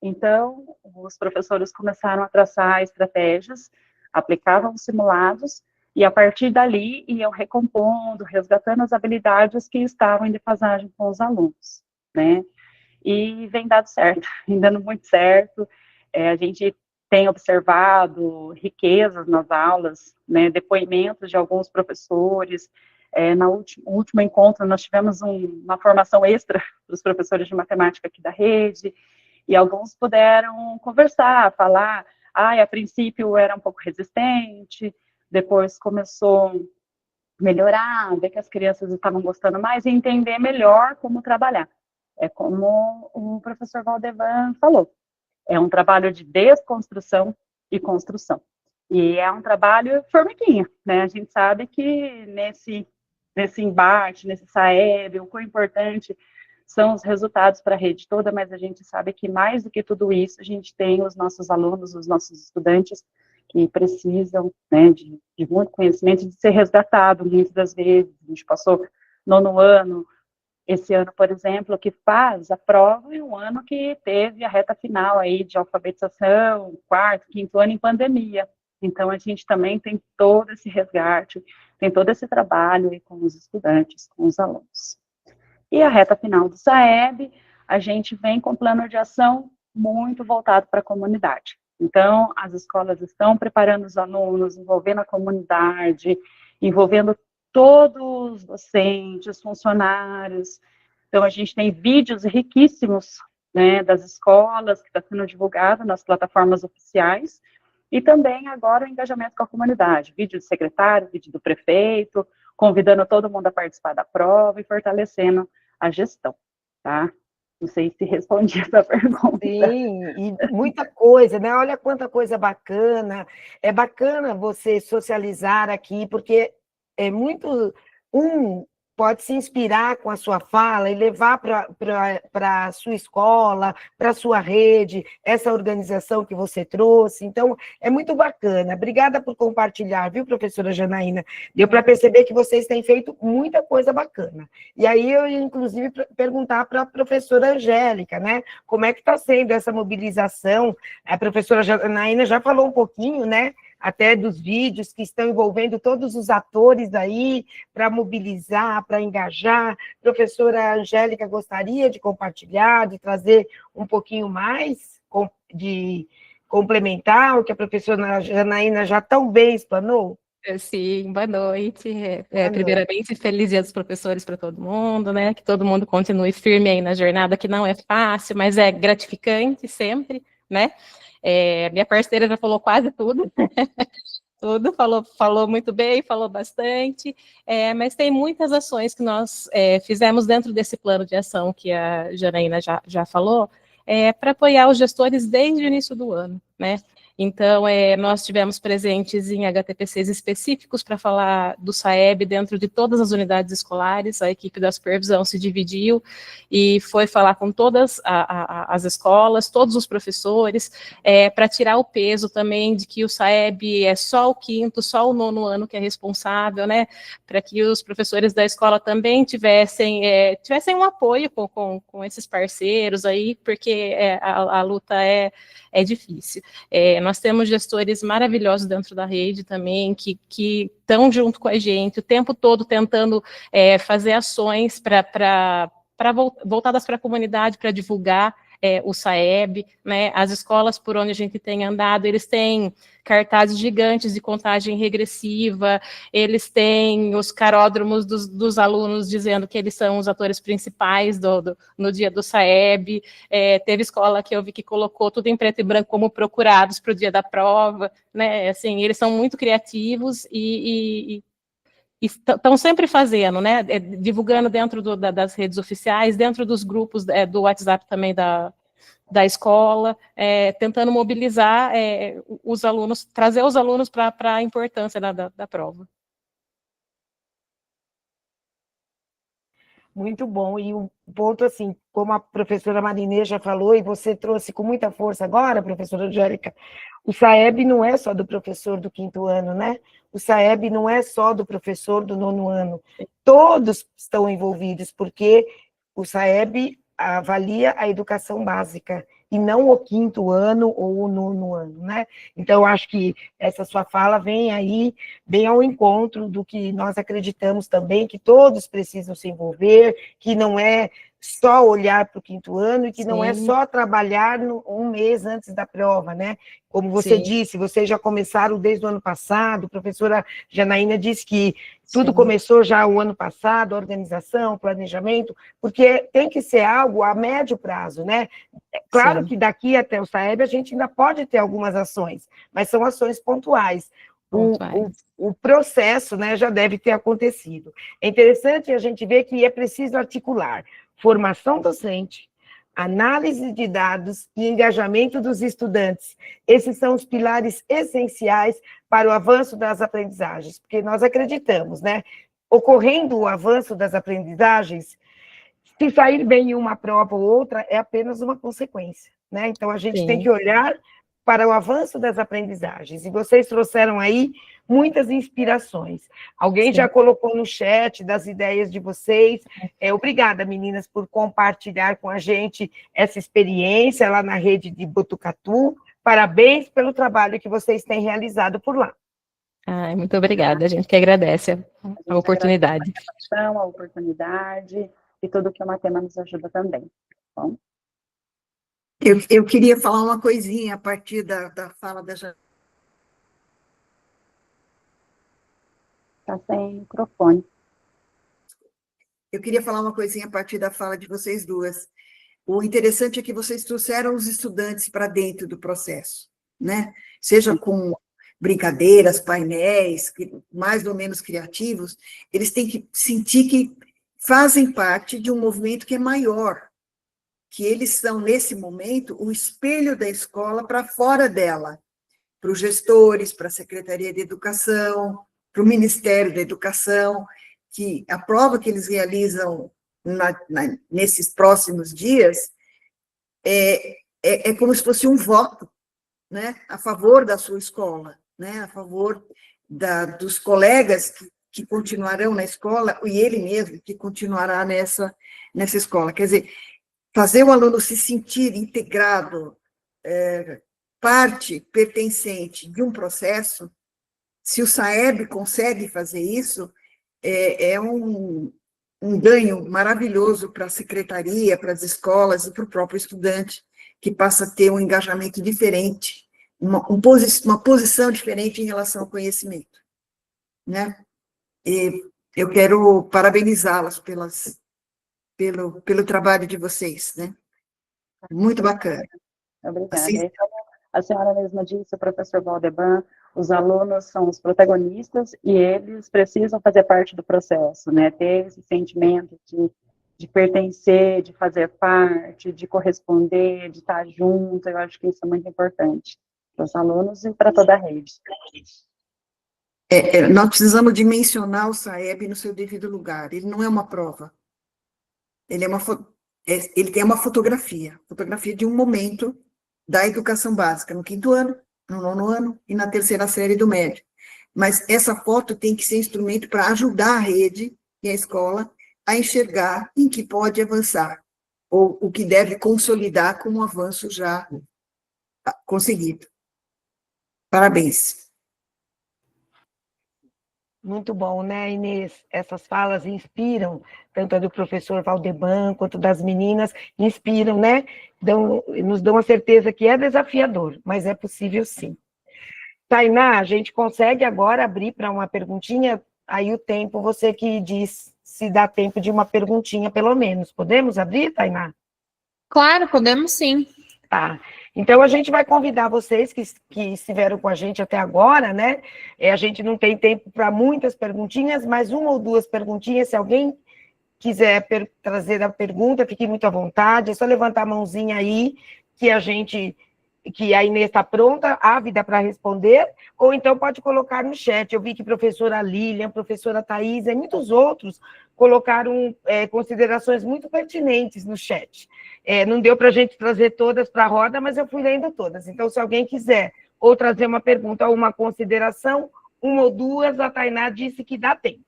Então, os professores começaram a traçar estratégias, aplicavam os simulados, e a partir dali iam recompondo, resgatando as habilidades que estavam em defasagem com os alunos, né? E vem dado certo, vem dando muito certo. A gente tem observado riquezas nas aulas, né? Depoimentos de alguns professores. No último encontro, nós tivemos uma formação extra para os professores de matemática aqui da rede, e alguns puderam conversar, falar, a princípio era um pouco resistente, depois começou a melhorar, ver que as crianças estavam gostando mais e entender melhor como trabalhar. É como o professor Valdevan falou, é um trabalho de desconstrução e construção. E é um trabalho formiguinha, né? A gente sabe que nesse embate, nesse SAEB, o quão importante são os resultados para a rede toda, mas a gente sabe que mais do que tudo isso, a gente tem os nossos alunos, os nossos estudantes, que precisam, né, de muito conhecimento, de ser resgatado muitas das vezes. A gente passou 9º ano, esse ano, por exemplo, que faz a prova, e um ano que teve a reta final aí de alfabetização, 4º, 5º ano em pandemia. Então, a gente também tem todo esse resgate, tem todo esse trabalho aí com os estudantes, com os alunos. E a reta final do SAEB, a gente vem com plano de ação muito voltado para a comunidade. Então, as escolas estão preparando os alunos, envolvendo a comunidade, envolvendo todos os docentes, funcionários. Então, a gente tem vídeos riquíssimos, né, das escolas, que está sendo divulgado nas plataformas oficiais, e também agora o engajamento com a comunidade, vídeo do secretário, vídeo do prefeito, convidando todo mundo a participar da prova e fortalecendo a gestão, tá? Não sei se respondi essa pergunta. Sim, e muita coisa, né? Olha quanta coisa bacana. É bacana você socializar aqui, porque é muito... pode se inspirar com a sua fala e levar para a sua escola, para a sua rede, essa organização que você trouxe. Então, é muito bacana. Obrigada por compartilhar, viu, professora Janaína? Deu para perceber que vocês têm feito muita coisa bacana. E aí, eu ia, inclusive, perguntar para a professora Angélica, né? Como é que está sendo essa mobilização? A professora Janaína já falou um pouquinho, né? Até dos vídeos que estão envolvendo todos os atores aí para mobilizar, para engajar. Professora Angélica gostaria de compartilhar, de trazer um pouquinho mais, de complementar o que a professora Janaína já tão bem explanou? Sim, boa noite. Primeiramente, feliz dia dos professores para todo mundo, né? Que todo mundo continue firme aí na jornada, que não é fácil, mas é gratificante sempre, né? Minha parceira já falou quase tudo, tudo, falou muito bem, falou bastante, mas tem muitas ações que nós fizemos dentro desse plano de ação que a Janaína já falou, para apoiar os gestores desde o início do ano, né? Então, nós tivemos presentes em HTPCs específicos para falar do SAEB dentro de todas as unidades escolares. A equipe da supervisão se dividiu e foi falar com todas as escolas, todos os professores, para tirar o peso também de que o SAEB é só o 5º, só o 9º ano que é responsável, né? Para que os professores da escola também tivessem um apoio com esses parceiros aí, porque a luta é difícil. Nós temos gestores maravilhosos dentro da rede também, que estão junto com a gente o tempo todo tentando fazer ações voltadas para a comunidade, para divulgar o SAEB, né? As escolas por onde a gente tem andado, eles têm cartazes gigantes de contagem regressiva, eles têm os caródromos dos alunos dizendo que eles são os atores principais no dia do SAEB, teve escola que eu vi que colocou tudo em preto e branco como procurados para o dia da prova, né? Assim, eles são muito criativos e estão sempre fazendo, né, divulgando dentro das redes oficiais, dentro dos grupos do WhatsApp também da escola, tentando mobilizar os alunos, trazer os alunos para a importância da prova. Muito bom. E o ponto, assim, como a professora Marinês já falou, e você trouxe com muita força agora, professora Angélica, o SAEB não é só do professor do 5º ano, né? O SAEB não é só do professor do 9º ano. Todos estão envolvidos, porque o SAEB avalia a educação básica, e não o 5º ano ou o 9º ano, né? Então, eu acho que essa sua fala vem aí bem ao encontro do que nós acreditamos também, que todos precisam se envolver, que não é só olhar para o 5º ano e que não é só trabalhar um mês antes da prova, né? Como você disse, vocês já começaram desde o ano passado, a professora Janaína disse que tudo começou já o ano passado, a organização, o planejamento, porque tem que ser algo a médio prazo, né? É claro que daqui até o SAEB a gente ainda pode ter algumas ações, mas são ações pontuais. O processo, né, já deve ter acontecido. É interessante a gente ver que é preciso articular formação docente, análise de dados e engajamento dos estudantes. Esses são os pilares essenciais para o avanço das aprendizagens, porque nós acreditamos, né? Ocorrendo o avanço das aprendizagens, se sair bem em uma prova ou outra, é apenas uma consequência, né? Então, a gente tem que olhar para o avanço das aprendizagens. E vocês trouxeram aí muitas inspirações. Alguém já colocou no chat das ideias de vocês. Obrigada, meninas, por compartilhar com a gente essa experiência lá na rede de Botucatu. Parabéns pelo trabalho que vocês têm realizado por lá. Muito obrigada, a gente que agradece a oportunidade. A oportunidade e tudo que o Matema nos ajuda também. Bom? Eu queria falar uma coisinha a partir da fala da Janaína. Está sem microfone. Eu queria falar uma coisinha a partir da fala de vocês duas. O interessante é que vocês trouxeram os estudantes para dentro do processo, né? Seja com brincadeiras, painéis, mais ou menos criativos, eles têm que sentir que fazem parte de um movimento que é maior, que eles são, nesse momento, o espelho da escola para fora dela, para os gestores, para a Secretaria de Educação, para o Ministério da Educação, que a prova que eles realizam nesses próximos dias é como se fosse um voto, né, a favor da sua escola, né, a favor dos colegas que continuarão na escola, e ele mesmo que continuará nessa escola. Quer dizer, fazer o aluno se sentir integrado, parte pertencente de um processo, se o SAEB consegue fazer isso, é um ganho maravilhoso para a secretaria, para as escolas e para o próprio estudante, que passa a ter um engajamento diferente, uma posição diferente em relação ao conhecimento, né? E eu quero parabenizá-las pelo trabalho de vocês, né? Muito bacana. Obrigada. Assim, A senhora mesma disse, o professor Valdeban, os alunos são os protagonistas e eles precisam fazer parte do processo, né? Ter esse sentimento de pertencer, de fazer parte, de corresponder, de estar junto, eu acho que isso é muito importante. para os alunos e para toda a rede. Nós precisamos dimensionar o SAEB no seu devido lugar. Ele não é uma prova. Ele tem uma fotografia de um momento da educação básica, no 5º ano, no 9º ano e na 3ª série do médio. Mas essa foto tem que ser instrumento para ajudar a rede e a escola a enxergar em que pode avançar, ou o que deve consolidar como um avanço já conseguido. Parabéns. Muito bom, né, Inês? Essas falas inspiram, tanto a do professor Valdeban quanto das meninas, inspiram, né? Nos dão a certeza que é desafiador, mas é possível sim. Tainá, a gente consegue agora abrir para uma perguntinha? Aí o tempo, você que diz se dá tempo de uma perguntinha, pelo menos. Podemos abrir, Tainá? Claro, podemos sim. Tá. Então, a gente vai convidar vocês que estiveram com a gente até agora, né? A gente não tem tempo para muitas perguntinhas, mas 1 ou 2 perguntinhas, se alguém quiser trazer a pergunta, fique muito à vontade, é só levantar a mãozinha aí, que a Inês está pronta, ávida para responder, ou então pode colocar no chat. Eu vi que a professora Lilian, a professora Thais e muitos outros colocaram considerações muito pertinentes no chat. Não deu para a gente trazer todas para a roda, mas eu fui lendo todas. Então, se alguém quiser ou trazer uma pergunta ou uma consideração, 1 ou 2, a Tainá disse que dá tempo.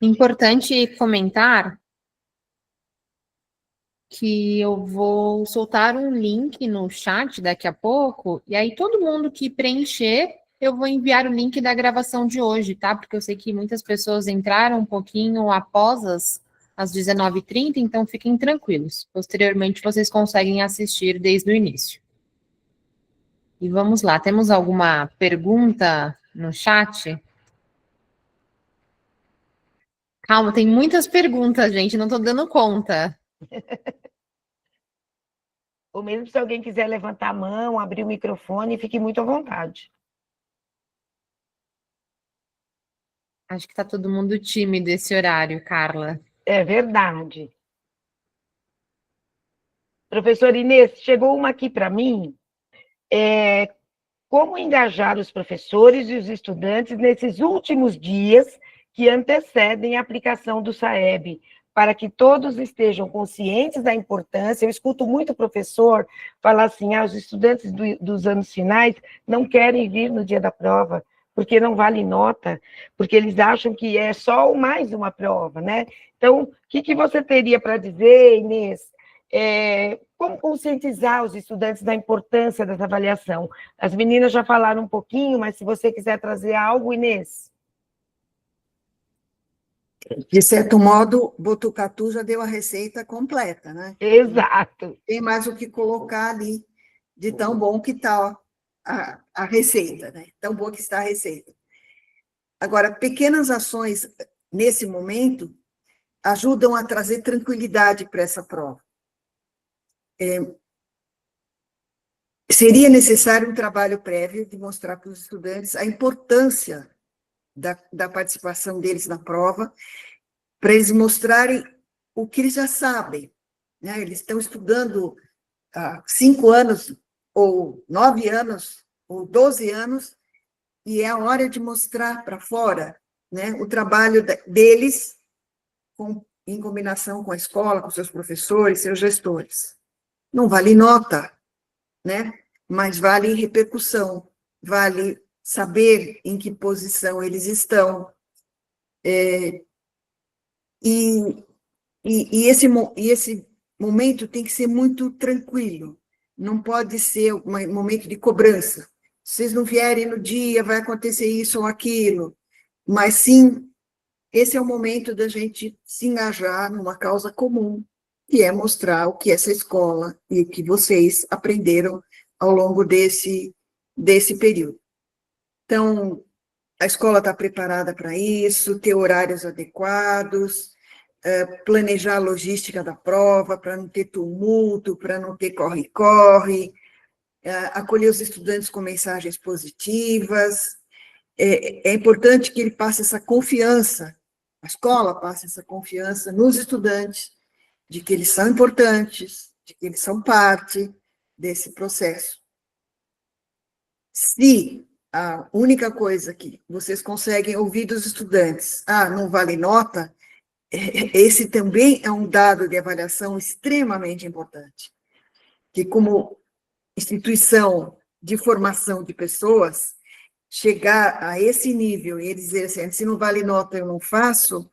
Importante comentar que eu vou soltar um link no chat daqui a pouco, e aí todo mundo que preencher, eu vou enviar o link da gravação de hoje, tá? Porque eu sei que muitas pessoas entraram um pouquinho após as 19h30, então fiquem tranquilos. Posteriormente, vocês conseguem assistir desde o início. E vamos lá, temos alguma pergunta no chat? Calma, tem muitas perguntas, gente, não estou dando conta. Ou mesmo se alguém quiser levantar a mão, abrir o microfone, fique muito à vontade. Acho que está todo mundo tímido esse horário, Carla. É verdade. Professora Inês, chegou uma aqui para mim. Como engajar os professores e os estudantes nesses últimos dias que antecedem a aplicação do SAEB, para que todos estejam conscientes da importância? Eu escuto muito professor falar assim, os estudantes dos anos finais não querem vir no dia da prova, porque não vale nota, porque eles acham que é só mais uma prova, né? Então, o que você teria para dizer, Inês? Como conscientizar os estudantes da importância dessa avaliação? As meninas já falaram um pouquinho, mas se você quiser trazer algo, Inês. De certo modo, Botucatu já deu a receita completa, né? Exato. Tem mais o que colocar ali, de tão bom que está a receita, né? Tão boa que está a receita. Agora, pequenas ações, nesse momento, ajudam a trazer tranquilidade para essa prova. Seria necessário um trabalho prévio de mostrar para os estudantes a importância da participação deles na prova, para eles mostrarem o que eles já sabem, né? Eles estão estudando há 5 anos, ou 9 anos, ou 12 anos, e é a hora de mostrar para fora, né, o trabalho deles em combinação com a escola, com seus professores, seus gestores. Não vale nota, né? Mas vale repercussão, vale saber em que posição eles estão. E esse momento tem que ser muito tranquilo, não pode ser um momento de cobrança. Se vocês não vierem no dia, vai acontecer isso ou aquilo, mas sim, esse é o momento da gente se engajar numa causa comum, que é mostrar o que essa escola e o que vocês aprenderam ao longo desse período. Então, a escola está preparada para isso, ter horários adequados, planejar a logística da prova, para não ter tumulto, para não ter corre-corre, acolher os estudantes com mensagens positivas. É importante que ele passe essa confiança a escola passa essa confiança nos estudantes, de que eles são importantes, de que eles são parte desse processo. Se a única coisa que vocês conseguem ouvir dos estudantes, não vale nota, esse também é um dado de avaliação extremamente importante, que como instituição de formação de pessoas, chegar a esse nível e eles dizerem assim, se não vale nota, eu não faço,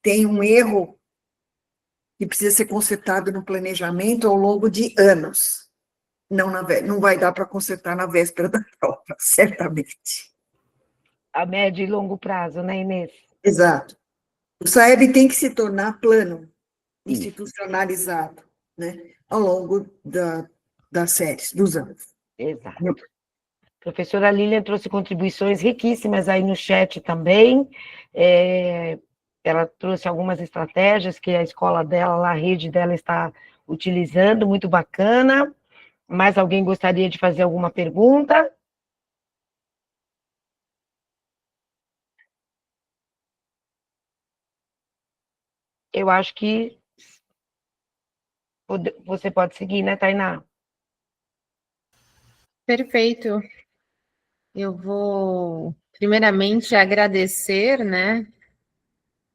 tem um erro que precisa ser consertado no planejamento ao longo de anos. Não vai dar para consertar na véspera da prova, certamente. A médio e longo prazo, né, Inês? Exato. O SAEB tem que se tornar plano, institucionalizado, né, ao longo das séries, dos anos. Exato. Professora Lilian trouxe contribuições riquíssimas aí no chat também. Ela trouxe algumas estratégias que a escola dela, a rede dela está utilizando, muito bacana. Mais alguém gostaria de fazer alguma pergunta? Eu acho que você pode seguir, né, Tainá? Perfeito. Eu vou, primeiramente, agradecer, né,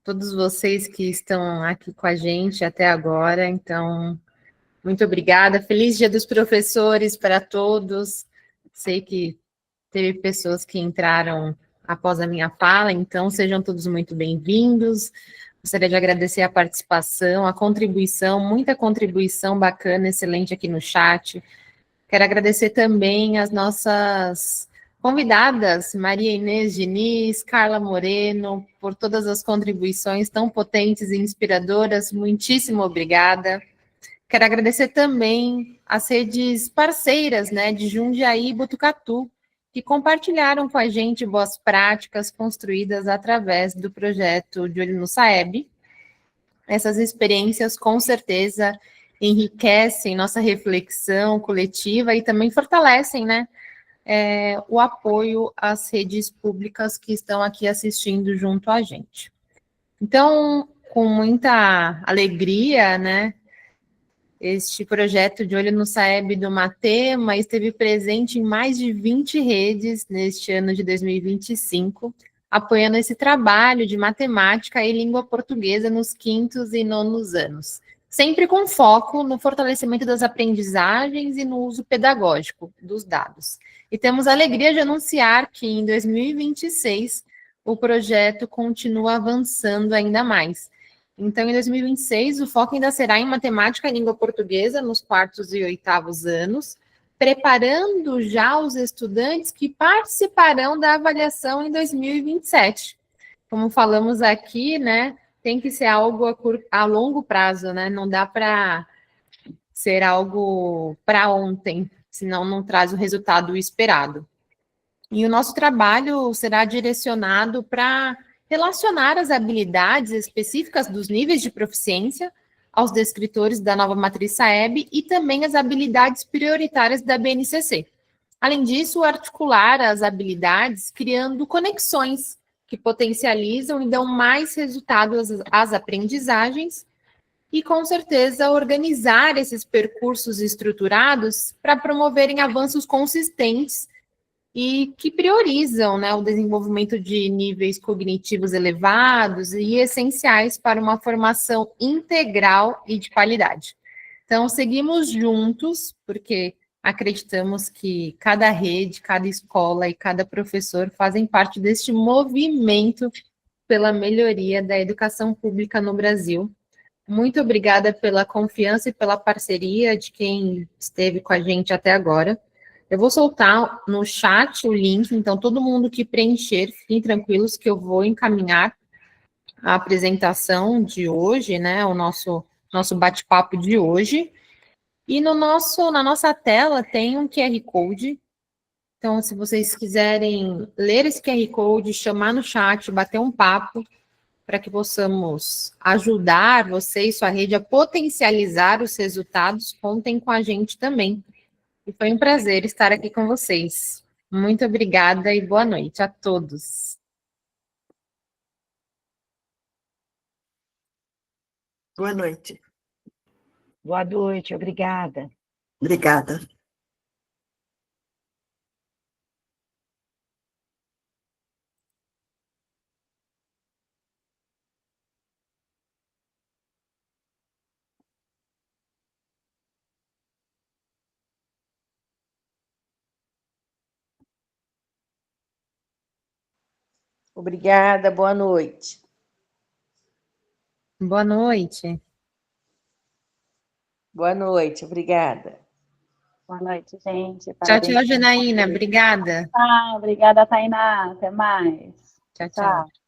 todos vocês que estão aqui com a gente até agora. Então, muito obrigada. Feliz Dia dos Professores para todos. Sei que teve pessoas que entraram após a minha fala, então sejam todos muito bem-vindos. Gostaria de agradecer a participação, a contribuição, muita contribuição bacana, excelente aqui no chat. Quero agradecer também as nossas convidadas, Maria Inês Diniz, Carla Moreno, por todas as contribuições tão potentes e inspiradoras. Muitíssimo obrigada. Quero agradecer também as redes parceiras, né, de Jundiaí e Botucatu, que compartilharam com a gente boas práticas construídas através do projeto De Olho no SAEB. Essas experiências, com certeza, enriquecem nossa reflexão coletiva e também fortalecem, né, o apoio às redes públicas que estão aqui assistindo junto a gente. Então, com muita alegria, né, este projeto De Olho no SAEB do Matema esteve presente em mais de 20 redes neste ano de 2025, apoiando esse trabalho de matemática e língua portuguesa nos 5º e 9º anos, sempre com foco no fortalecimento das aprendizagens e no uso pedagógico dos dados. E temos a alegria de anunciar que em 2026 o projeto continua avançando ainda mais. Então, em 2026, o foco ainda será em matemática e língua portuguesa nos 4º e 8º anos, preparando já os estudantes que participarão da avaliação em 2027. Como falamos aqui, né, tem que ser algo a longo prazo, né? Não dá para ser algo para ontem, senão não traz o resultado esperado. E o nosso trabalho será direcionado para relacionar as habilidades específicas dos níveis de proficiência aos descritores da nova matriz SAEB e também as habilidades prioritárias da BNCC. Além disso, articular as habilidades criando conexões que potencializam e dão mais resultados às aprendizagens e, com certeza, organizar esses percursos estruturados para promoverem avanços consistentes e que priorizam, né, o desenvolvimento de níveis cognitivos elevados e essenciais para uma formação integral e de qualidade. Então, seguimos juntos, porque acreditamos que cada rede, cada escola e cada professor fazem parte deste movimento pela melhoria da educação pública no Brasil. Muito obrigada pela confiança e pela parceria de quem esteve com a gente até agora. Eu vou soltar no chat o link, então todo mundo que preencher, fiquem tranquilos que eu vou encaminhar a apresentação de hoje, né, o nosso bate-papo de hoje. E na nossa tela tem um QR Code. Então, se vocês quiserem ler esse QR Code, chamar no chat, bater um papo, para que possamos ajudar você e sua rede a potencializar os resultados, contem com a gente também. E foi um prazer estar aqui com vocês. Muito obrigada e boa noite a todos. Boa noite. Boa noite, obrigada. Obrigada. Obrigada, boa noite. Boa noite. Boa noite, obrigada. Boa noite, gente. Tchau, Parabéns. tchau, Janaína. Obrigada. Ah, obrigada, Tainá. Até mais. Tchau, Tchau. tchau.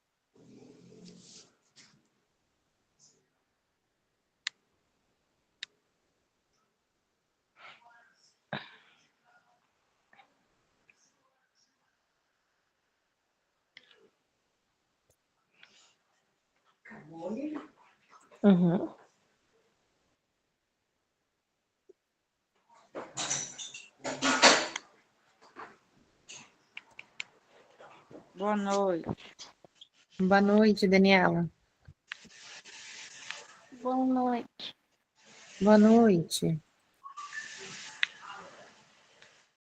Uhum. Boa noite. Boa noite, Daniela. Boa noite. Boa noite.